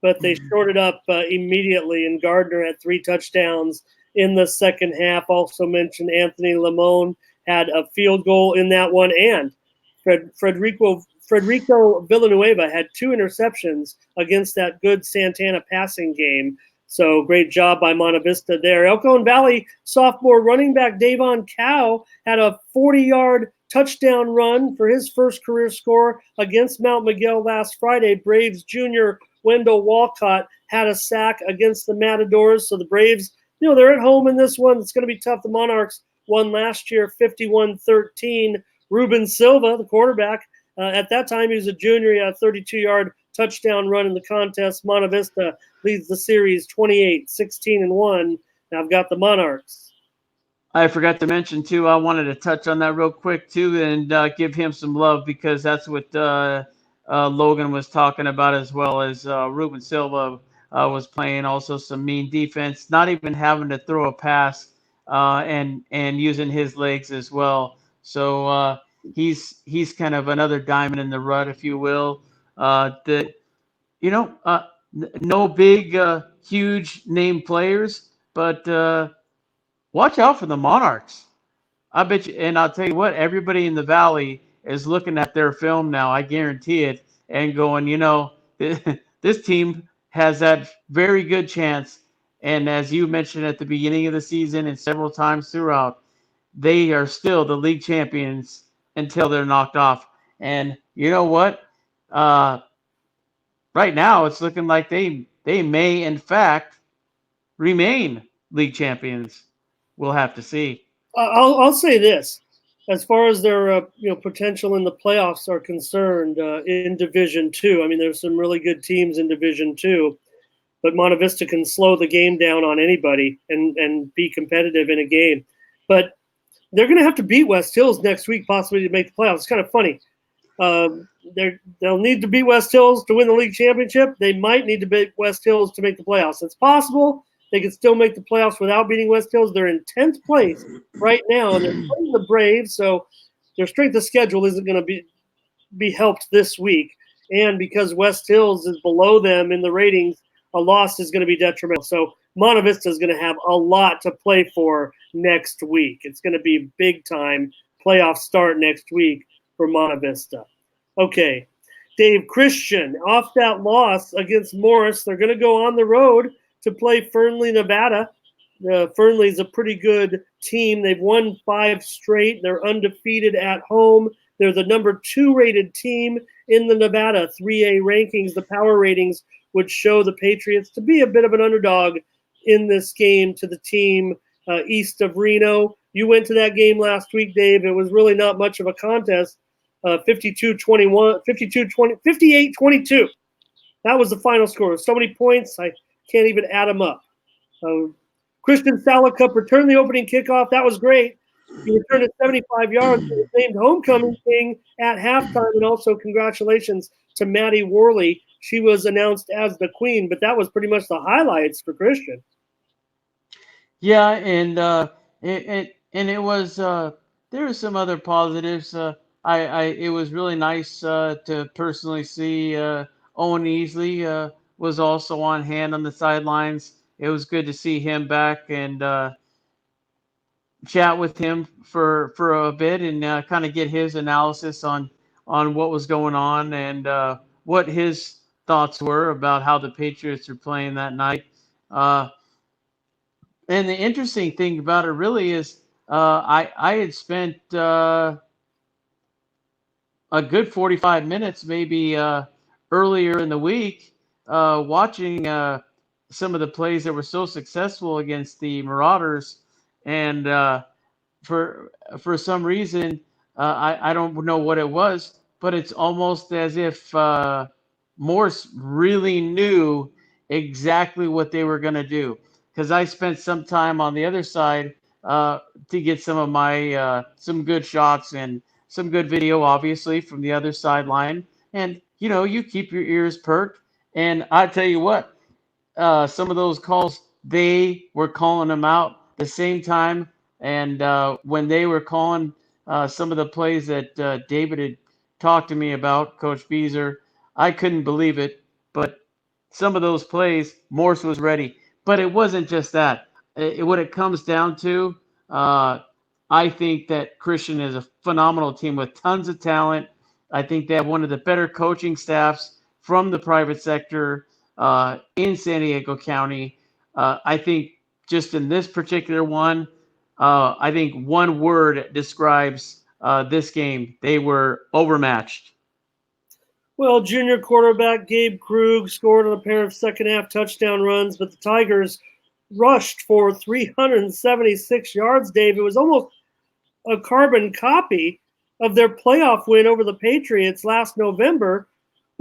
But they shorted up immediately, and Gardner had 3 touchdowns in the second half. Also mentioned Anthony Limon had a field goal in that one, and Frederico Villanueva had 2 interceptions against that good Santana passing game. So great job by Monta Vista there. El Cajon Valley sophomore running back Davon Cow had a 40-yard touchdown run for his first career score against Mount Miguel last Friday. Braves junior Wendell Walcott had a sack against the Matadors. So the Braves, they're at home in this one. It's going to be tough. The Monarchs won last year 51-13. Ruben Silva, the quarterback, at that time he was a junior. He had a 32-yard touchdown run in the contest. Monta Vista leads the series 28-16-1. Now I've got the Monarchs. I forgot to mention, too, I wanted to touch on that real quick, too, and give him some love because that's what Logan was talking about, as well as Ruben Silva was playing also some mean defense, not even having to throw a pass and using his legs as well. So he's kind of another diamond in the rut, if you will. No big, huge name players, but watch out for the Monarchs. I bet you, and I'll tell you what, everybody in the Valley is looking at their film now, I guarantee it, and going, this team has that very good chance. And as you mentioned at the beginning of the season and several times throughout, they are still the league champions until they're knocked off. And you know what? Right now, it's looking like they may, in fact, remain league champions. We'll have to see. I'll say this: as far as their potential in the playoffs are concerned, in Division Two, I mean, there's some really good teams in Division Two, but Monta Vista can slow the game down on anybody and be competitive in a game. But they're going to have to beat West Hills next week, possibly, to make the playoffs. It's kind of funny. They'll need to beat West Hills to win the league championship. They might need to beat West Hills to make the playoffs. It's possible. They can still make the playoffs without beating West Hills. They're in 10th place right now, and they're playing the Braves, so their strength of schedule isn't going to be helped this week. And because West Hills is below them in the ratings, a loss is going to be detrimental. So Monta Vista is going to have a lot to play for next week. It's going to be big-time playoff start next week for Monta Vista. Okay, Dave, Christian, off that loss against Morris, they're going to go on the road to play Fernley, Nevada. Fernley is a pretty good team. They've won 5 straight. They're undefeated at home. They're the number 2 rated team in the Nevada 3A rankings. The power ratings would show the Patriots to be a bit of an underdog in this game to the team east of Reno. You went to that game last week, Dave. It was really not much of a contest. 58-22. That was the final score. So many points, I can't even add them up. Christian Salacup returned the opening kickoff. That was great. He returned it 75 yards. He was named homecoming king at halftime. And also congratulations to Maddie Worley. She was announced as the queen, but that was pretty much the highlights for Christian. Yeah, and it was there were some other positives. It was really nice to personally see Owen Easley was also on hand on the sidelines. It was good to see him back and chat with him for a bit and kind of get his analysis on what was going on and what his thoughts were about how the Patriots are playing that night. And the interesting thing about it really is I had spent a good 45 minutes maybe earlier in the week watching some of the plays that were so successful against the Marauders. And for some reason, I don't know what it was, but it's almost as if Morse really knew exactly what they were going to do. Because I spent some time on the other side to get some of my some good shots and some good video, obviously, from the other sideline. And, you keep your ears perked. And I tell you what, some of those calls, they were calling them out the same time. And when they were calling some of the plays that David had talked to me about, Coach Beezer, I couldn't believe it. But some of those plays, Morse was ready. But it wasn't just that. What it comes down to, I think that Christian is a phenomenal team with tons of talent. I think they have one of the better coaching staffs from the private sector in San Diego County. I think just in this particular one, I think one word describes this game. They were overmatched. Well, junior quarterback Gabe Krug scored on a pair of second-half touchdown runs, but the Tigers rushed for 376 yards, Dave. It was almost a carbon copy of their playoff win over the Patriots last November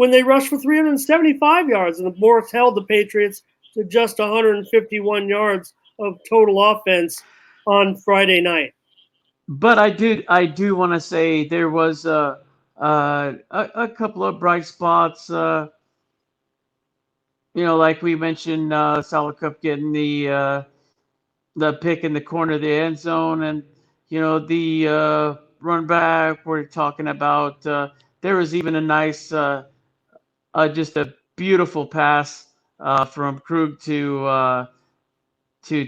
when they rushed for 375 yards, and the Morris held the Patriots to just 151 yards of total offense on Friday night. But I do want to say there was a couple of bright spots. Like we mentioned, Salacup getting the pick in the corner of the end zone, and the run back we're talking about. There was even a nice, just a beautiful pass from Krug to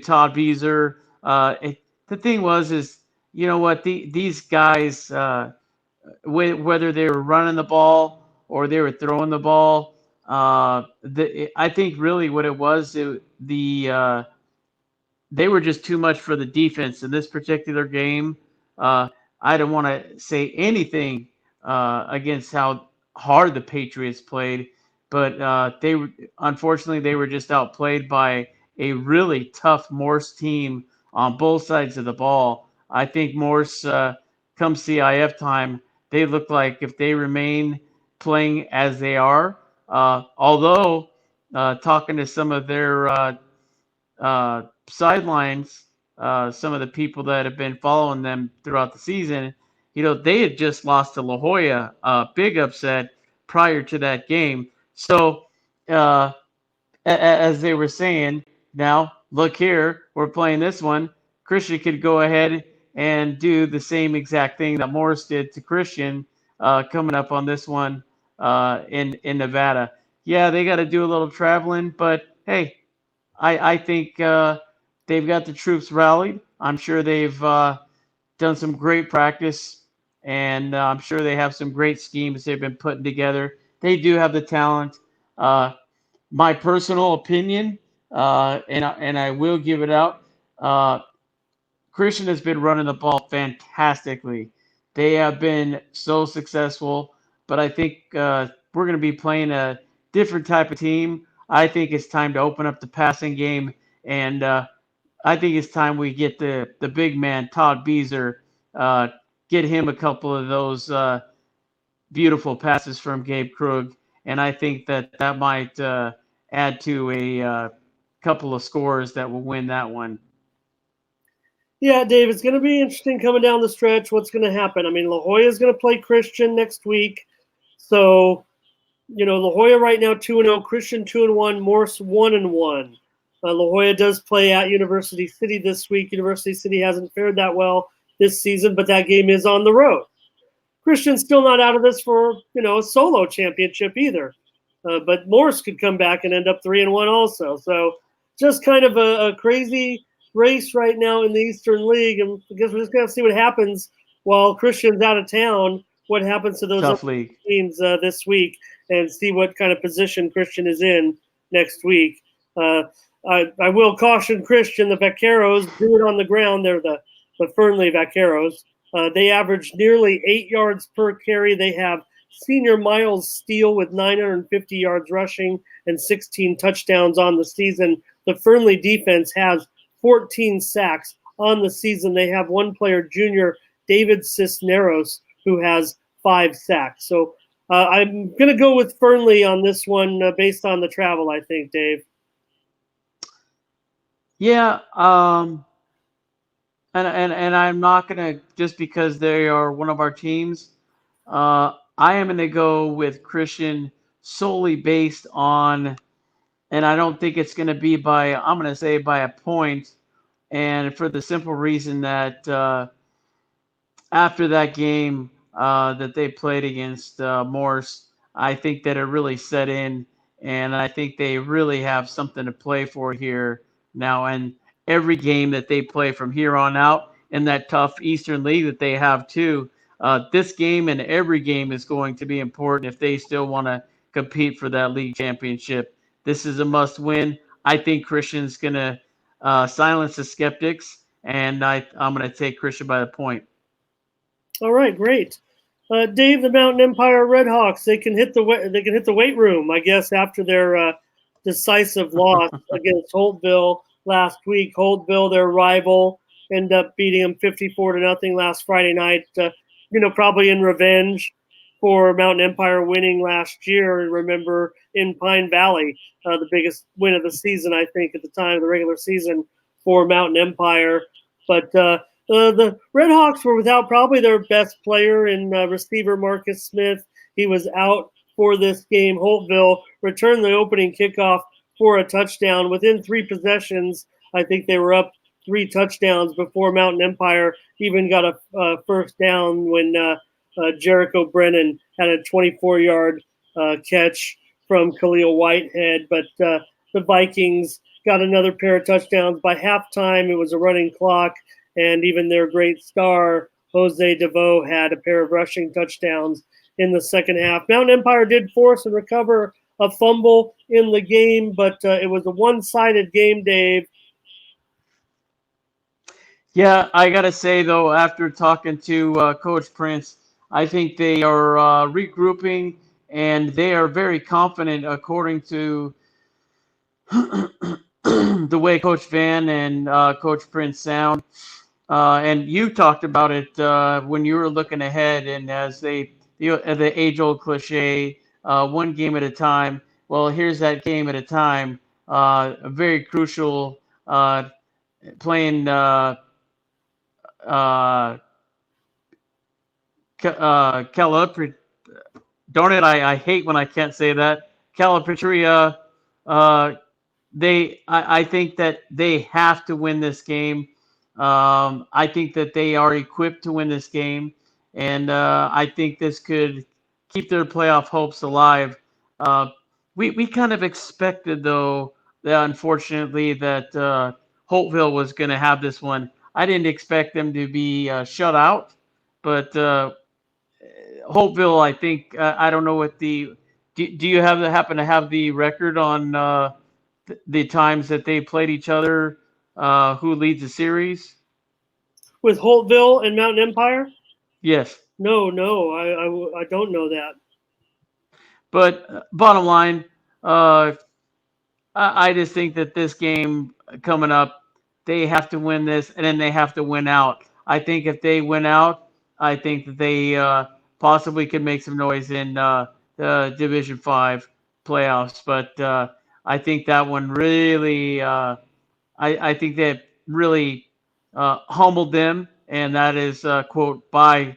Todd Beezer. The thing is what these guys, whether they were running the ball or they were throwing the ball, I think really what it was, they were just too much for the defense in this particular game. I don't want to say anything against how hard the Patriots played, but unfortunately they were just outplayed by a really tough Morse team on both sides of the ball. I think Morse, come CIF time, they look like if they remain playing as they are, although talking to some of their sidelines, some of the people that have been following them throughout the season, they had just lost to La Jolla, big upset prior to that game. So, as they were saying, now look here, we're playing this one. Christian could go ahead and do the same exact thing that Morris did to Christian coming up on this one in Nevada. Yeah, they got to do a little traveling, but hey, I think they've got the troops rallied. I'm sure they've done some great practice, and I'm sure they have some great schemes they've been putting together. They do have the talent. My personal opinion, and I will give it out, Christian has been running the ball fantastically. They have been so successful, but I think we're going to be playing a different type of team. I think it's time to open up the passing game, and I think it's time we get the big man, Todd Beezer, get him a couple of those beautiful passes from Gabe Krug, and I think that might add to a couple of scores that will win that one. Yeah, Dave, it's going to be interesting coming down the stretch. What's going to happen? I mean, La Jolla is going to play Christian next week. So, La Jolla right now 2-0, Christian 2-1, Morse 1-1. La Jolla does play at University City this week. University City hasn't fared that well this season, but that game is on the road. Christian's still not out of this for, a solo championship either. But Morse could come back and end up 3-1 also. So just kind of a crazy race right now in the Eastern League, and I guess we're just going to see what happens while Christian's out of town, what happens to those other teams this week, and see what kind of position Christian is in next week. I will caution Christian, the Vaqueros do it on the ground. They're the Fernley Vaqueros. They average nearly 8 yards per carry. They have senior Miles Steele with 950 yards rushing and 16 touchdowns on the season. The Fernley defense has 14 sacks on the season. They have one player, junior David Cisneros, who has 5 sacks. So I'm going to go with Fernley on this one based on the travel, I think, Dave. Yeah, and I'm not going to, just because they are one of our teams, I am going to go with Christian solely based on, and I don't think it's going to be I'm going to say by a point, and for the simple reason that after that game that they played against Morse, I think that it really set in, and I think they really have something to play for here now. And every game that they play from here on out in that tough Eastern League that they have too, this game and every game is going to be important if they still want to compete for that league championship. This is a must win. I think Christian's going to silence the skeptics, and I'm going to take Christian by the point. All right, great. Dave, the Mountain Empire Redhawks, they can hit the weight room, I guess, after their decisive loss against Holtville last week. Holtville, their rival, ended up beating them 54-0 last Friday night. Probably in revenge for Mountain Empire winning last year. Remember in Pine Valley, the biggest win of the season, I think, at the time of the regular season for Mountain Empire. But the Red Hawks were without probably their best player in receiver Marcus Smith. He was out for this game. Holtville returned the opening kickoff for a touchdown. Within 3 possessions, I think they were up 3 touchdowns before Mountain Empire even got a first down when Jericho Brennan had a 24-yard catch from Khalil Whitehead. But the Vikings got another pair of touchdowns. By halftime, it was a running clock, and even their great star, Jose DeVoe, had a pair of rushing touchdowns in the second half. Mountain Empire did force and recover a fumble in the game, but it was a one-sided game, Dave. Yeah, I got to say, though, after talking to Coach Prince, I think they are regrouping, and they are very confident according to the way Coach Van and Coach Prince sound. And you talked about it when you were looking ahead, and as the age-old cliche, one game at a time. Well, here's that game at a time. A very crucial playing Darn it, I hate when I can't say that. Calipatria, I think that they have to win this game. I think that they are equipped to win this game, and I think this could keep their playoff hopes alive. We kind of expected, though, that unfortunately that Holtville was going to have this one. I didn't expect them to be shut out, but Holtville, I think, I don't know what do you happen to have the record on the times that they played each other? Who leads the series? With Holtville and Mountain Empire? Yes. No, I don't know that. But bottom line, I just think that this game coming up, they have to win this, and then they have to win out. I think if they win out, I think that they possibly could make some noise in the Division 5 playoffs. But I think that one really, I think that really humbled them, and that is a quote by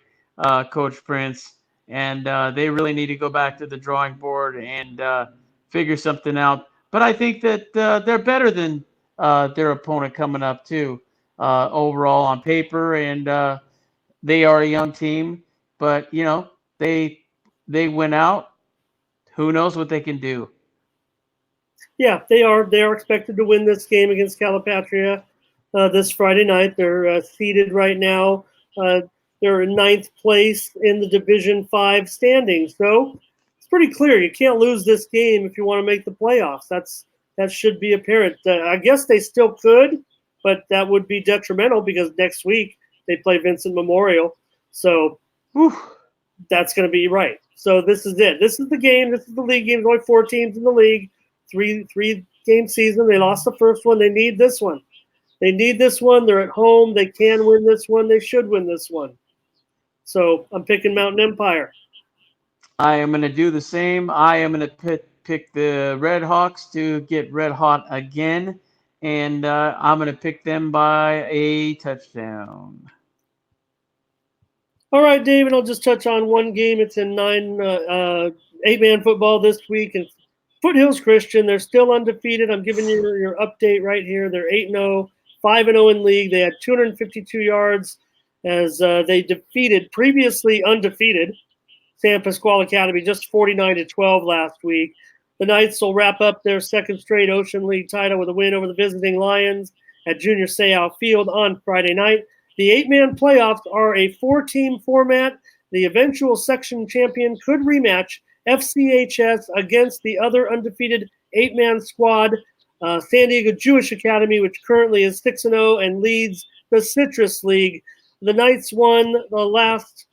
Coach Prince. And they really need to go back to the drawing board and figure something out. But I think that they're better than their opponent coming up too, overall on paper, and they are a young team. But they went out. Who knows what they can do? Yeah, they are. They are expected to win this game against Calipatria this Friday night. They're seated right now. They're in 9th place in the Division 5 standings. So it's pretty clear. You can't lose this game if you want to make the playoffs. That should be apparent. I guess they still could, but that would be detrimental because next week they play Vincent Memorial. So that's going to be right. So this is it. This is the game. This is the league game. There's only 4 teams in the league. Three-game season. They lost the first one. They need this one. They need this one. They're at home. They can win this one. They should win this one. So I'm picking Mountain Empire. I am going to do the same. I am going to pick the Red Hawks to get red hot again, and I'm going to pick them by a touchdown. All right, David, I'll just touch on one game. It's in 8-man football this week, and Foothills Christian, they're still undefeated. I'm giving you your update right here. They're 8-0, 5-0 in league. They had 252 yards as they defeated previously undefeated San Pasqual Academy just 49-12 last week. The Knights will wrap up their second straight Ocean League title with a win over the visiting Lions at Junior Seau Field on Friday night. The 8-man playoffs are a 4-team format. The eventual section champion could rematch FCHS against the other undefeated 8-man squad, San Diego Jewish Academy, which currently is 6-0 and leads the Citrus League. The Knights won the last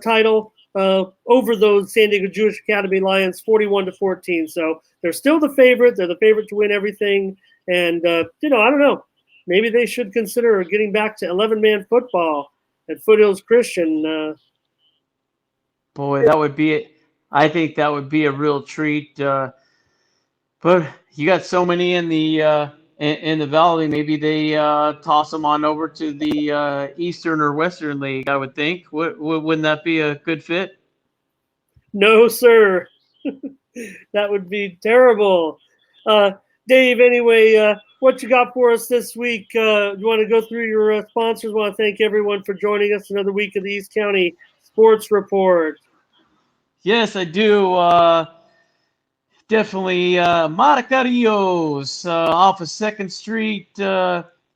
title over those San Diego Jewish Academy Lions 41-14. So they're still the favorite. They're the favorite to win everything. And, I don't know. Maybe they should consider getting back to 11-man football at Foothills Christian. Boy, that would be it. I think that would be a real treat. But you got so many in the valley. Maybe they toss them on over to the Eastern or Western League. I would think. Wouldn't that be a good fit? No, sir. That would be terrible. Uh, Dave, anyway, what you got for us this week? You want to go through your sponsors? Want to thank everyone for joining us another week of the East County Sports Report. Yes, I do. Definitely Maracarios off of Second Street.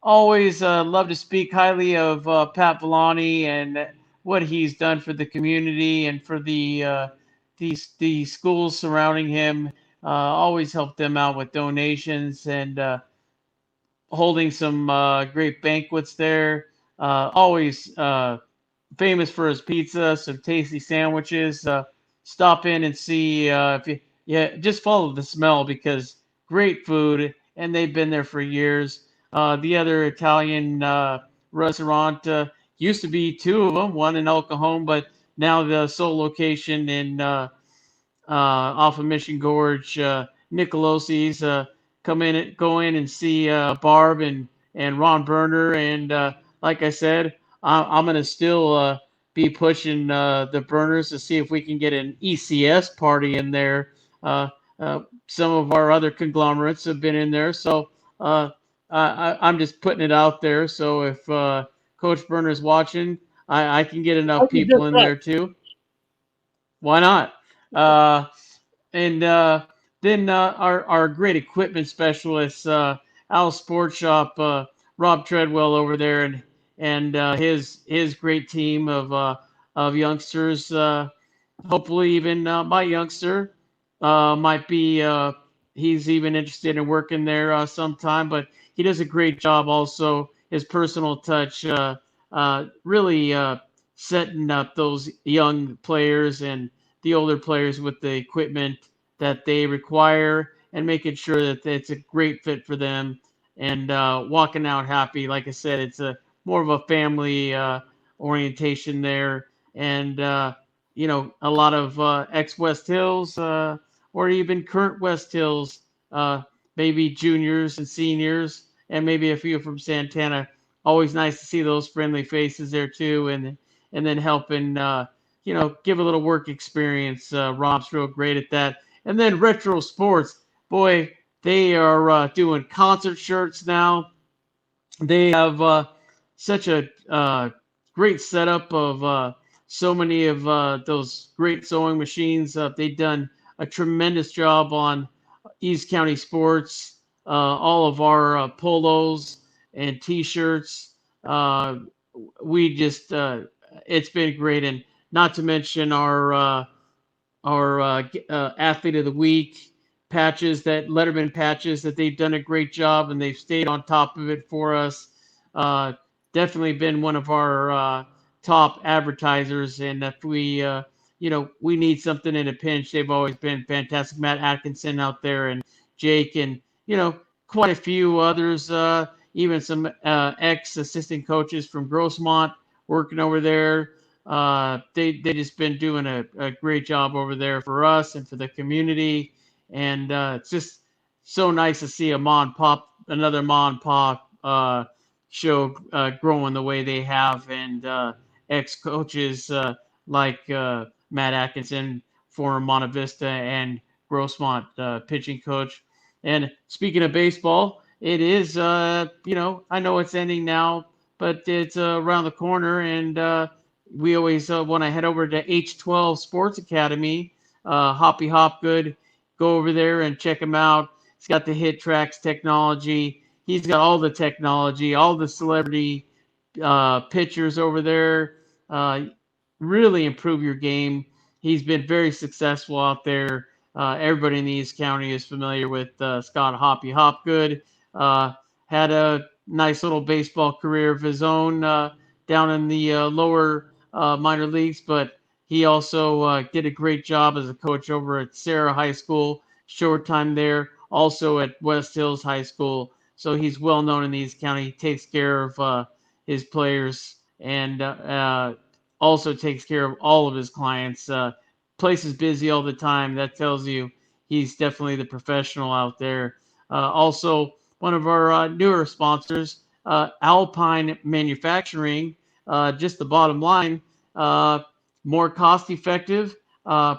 Always love to speak highly of Pat Villani and what he's done for the community and for the schools surrounding him. Always help them out with donations and holding some great banquets there. Always famous for his pizza, some tasty sandwiches. Stop in and see if you, yeah, just follow the smell because great food, and they've been there for years. The other Italian restaurant used to be two of them, one in El Cajon, but now the sole location in off of Mission Gorge, Nicolosi's. Go in and see Barb and Ron Berner, and like I said, I'm gonna still be pushing the Burners to see if we can get an ECS party in there. Uh, some of our other conglomerates have been in there, so I'm just putting it out there. So if Coach Berner's watching, I can get I enough was people just in that. there too. Why not? Uh, and then our great equipment specialist, Al Sports Shop, Rob Treadwell over there, and his great team of youngsters. Hopefully, even my youngster might be. He's even interested in working there sometime, but he does a great job. Also, his personal touch, really setting up those young players and the older players with the equipment that they require and making sure that it's a great fit for them and walking out happy. Like I said, it's a more of a family orientation there, and a lot of ex West Hills or even current West Hills, uh, maybe juniors and seniors, and maybe a few from Santana. Always nice to see those friendly faces there too, and then helping give a little work experience. Rob's real great at that. And then Retro Sports, boy, they are doing concert shirts now. They have such a great setup of so many of those great sewing machines. They've done a tremendous job on East County Sports, all of our polos and T-shirts. Uh, we just it's been great, and not to mention our athlete of the week patches, that Letterman patches, that they've done a great job and they've stayed on top of it for us. Uh, Definitely been one of our top advertisers, and if we need something in a pinch, they've always been fantastic. Matt Atkinson out there and Jake and quite a few others, even some ex assistant coaches from Grossmont working over there. They just been doing a great job over there for us and for the community, and it's just so nice to see another Ma and Pop show growing the way they have, and ex coaches like Matt Atkinson, former Monta Vista and Grossmont pitching coach. And speaking of baseball, it is I know it's ending now, but it's around the corner, and we always want to head over to H12 Sports Academy. Hoppy Hopgood, go over there and check him out. He's got the hit tracks technology. He's got all the technology, all the celebrity pitchers over there. Really improve your game. He's been very successful out there. Everybody in the East County is familiar with Scott Hoppy Hopgood. Had a nice little baseball career of his own down in the lower minor leagues, but he also did a great job as a coach over at Sarah High School, short time there, also at West Hills High School. So he's well known in the East County. He takes care of his players, and also takes care of all of his clients. Place is busy all the time. That tells you he's definitely the professional out there. Also, one of our newer sponsors, Alpine Manufacturing. Just the bottom line, more cost effective,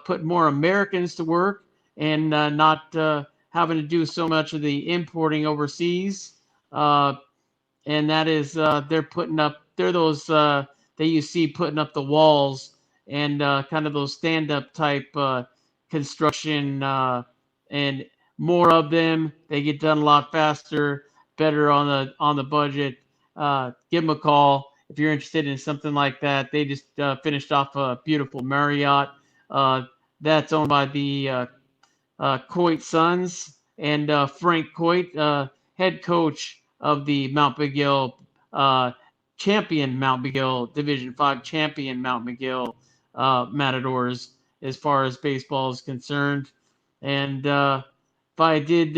put more Americans to work, and not having to do so much of the importing overseas. And that is they're those that you see putting up the walls and kind of those stand-up type construction, and more of them. They get done a lot faster, better on the budget. Give them a call if you're interested in something like that. They just finished off a beautiful Marriott that's owned by the Coit Sons, and Frank Coit, head coach of the Mount Miguel champion Mount Miguel Division 5 champion Mount Miguel Matadors as far as baseball is concerned. And if I did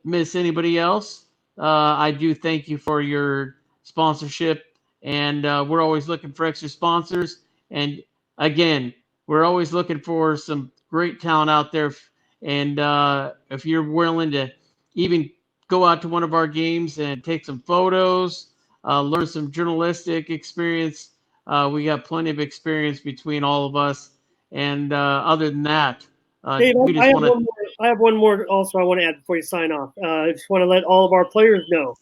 miss anybody else, I do thank you for your sponsorship. And we're always looking for extra sponsors. And again, we're always looking for some great talent out there. And if you're willing to even go out to one of our games and take some photos, learn some journalistic experience, we got plenty of experience between all of us. And other than that, Dave, we just want to. I have one more also I want to add before you sign off. I just want to let all of our players know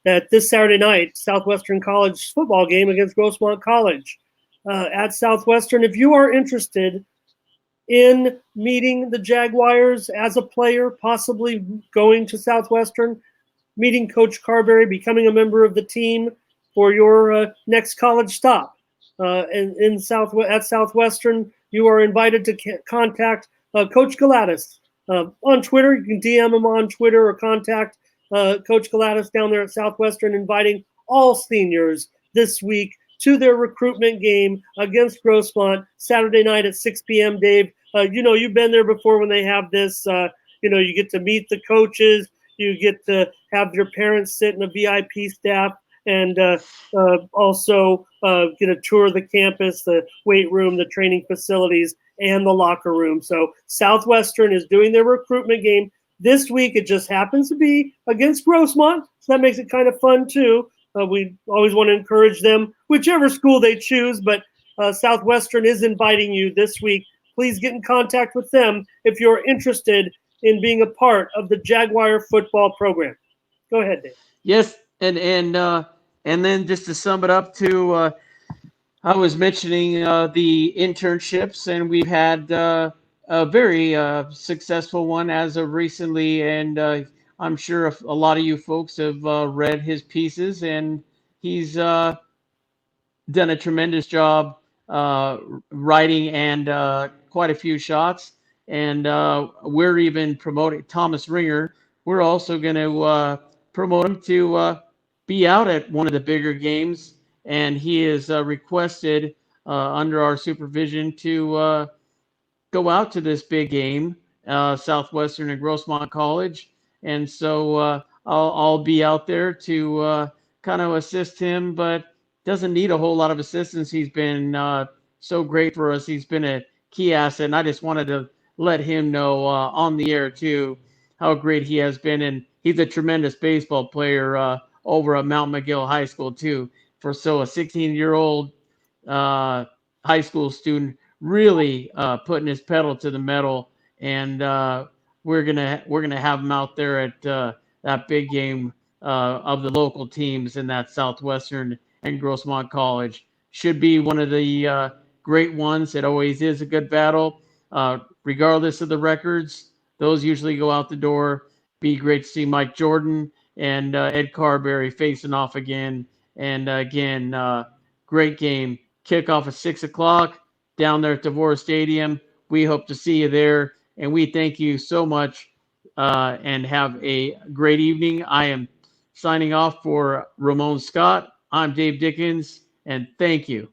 that this Saturday night, Southwestern College football game against Grossmont College at Southwestern. If you are interested in meeting the Jaguars as a player, possibly going to Southwestern, meeting Coach Carberry, becoming a member of the team for your next college stop at Southwestern, you are invited to contact Coach Galatis on Twitter. You can DM him on Twitter or contact Coach Galatis down there at Southwestern, inviting all seniors this week to their recruitment game against Grossmont Saturday night at 6 p.m. Dave, you've been there before when they have this. You get to meet the coaches. You get to have your parents sit in the VIP staff, and also get a tour of the campus, the weight room, the training facilities, and the locker room. So Southwestern is doing their recruitment game this week. It just happens to be against Grossmont, so that makes it kind of fun too. We always want to encourage them, whichever school they choose, but Southwestern is inviting you this week. Please get in contact with them if you're interested in being a part of the Jaguar football program. Go ahead, Dave. Yes, and then just to sum it up, I was mentioning the internships, and we've had a very successful one as of recently, and I'm sure a lot of you folks have read his pieces, and he's done a tremendous job writing and quite a few shots. And we're even promoting Thomas Ringer. We're also going to promote him to be out at one of the bigger games. And he is requested under our supervision to go out to this big game, Southwestern and Grossmont College. And so I'll be out there to kind of assist him, but doesn't need a whole lot of assistance. He's been so great for us. He's been a key asset, and I just wanted to let him know on the air too how great he has been, and he's a tremendous baseball player over at Mount Miguel High School too. A 16-year-old high school student really putting his pedal to the metal, and we're gonna have him out there at that big game of the local teams in that Southwestern and Grossmont College. Should be one of the great ones. It always is a good battle. Regardless of the records, those usually go out the door. Be great to see Mike Jordan and Ed Carberry facing off again. And again, great game. Kickoff at 6 o'clock down there at Devore Stadium. We hope to see you there. And we thank you so much and have a great evening. I am signing off for Ramon Scott. I'm Dave Dickens, and thank you.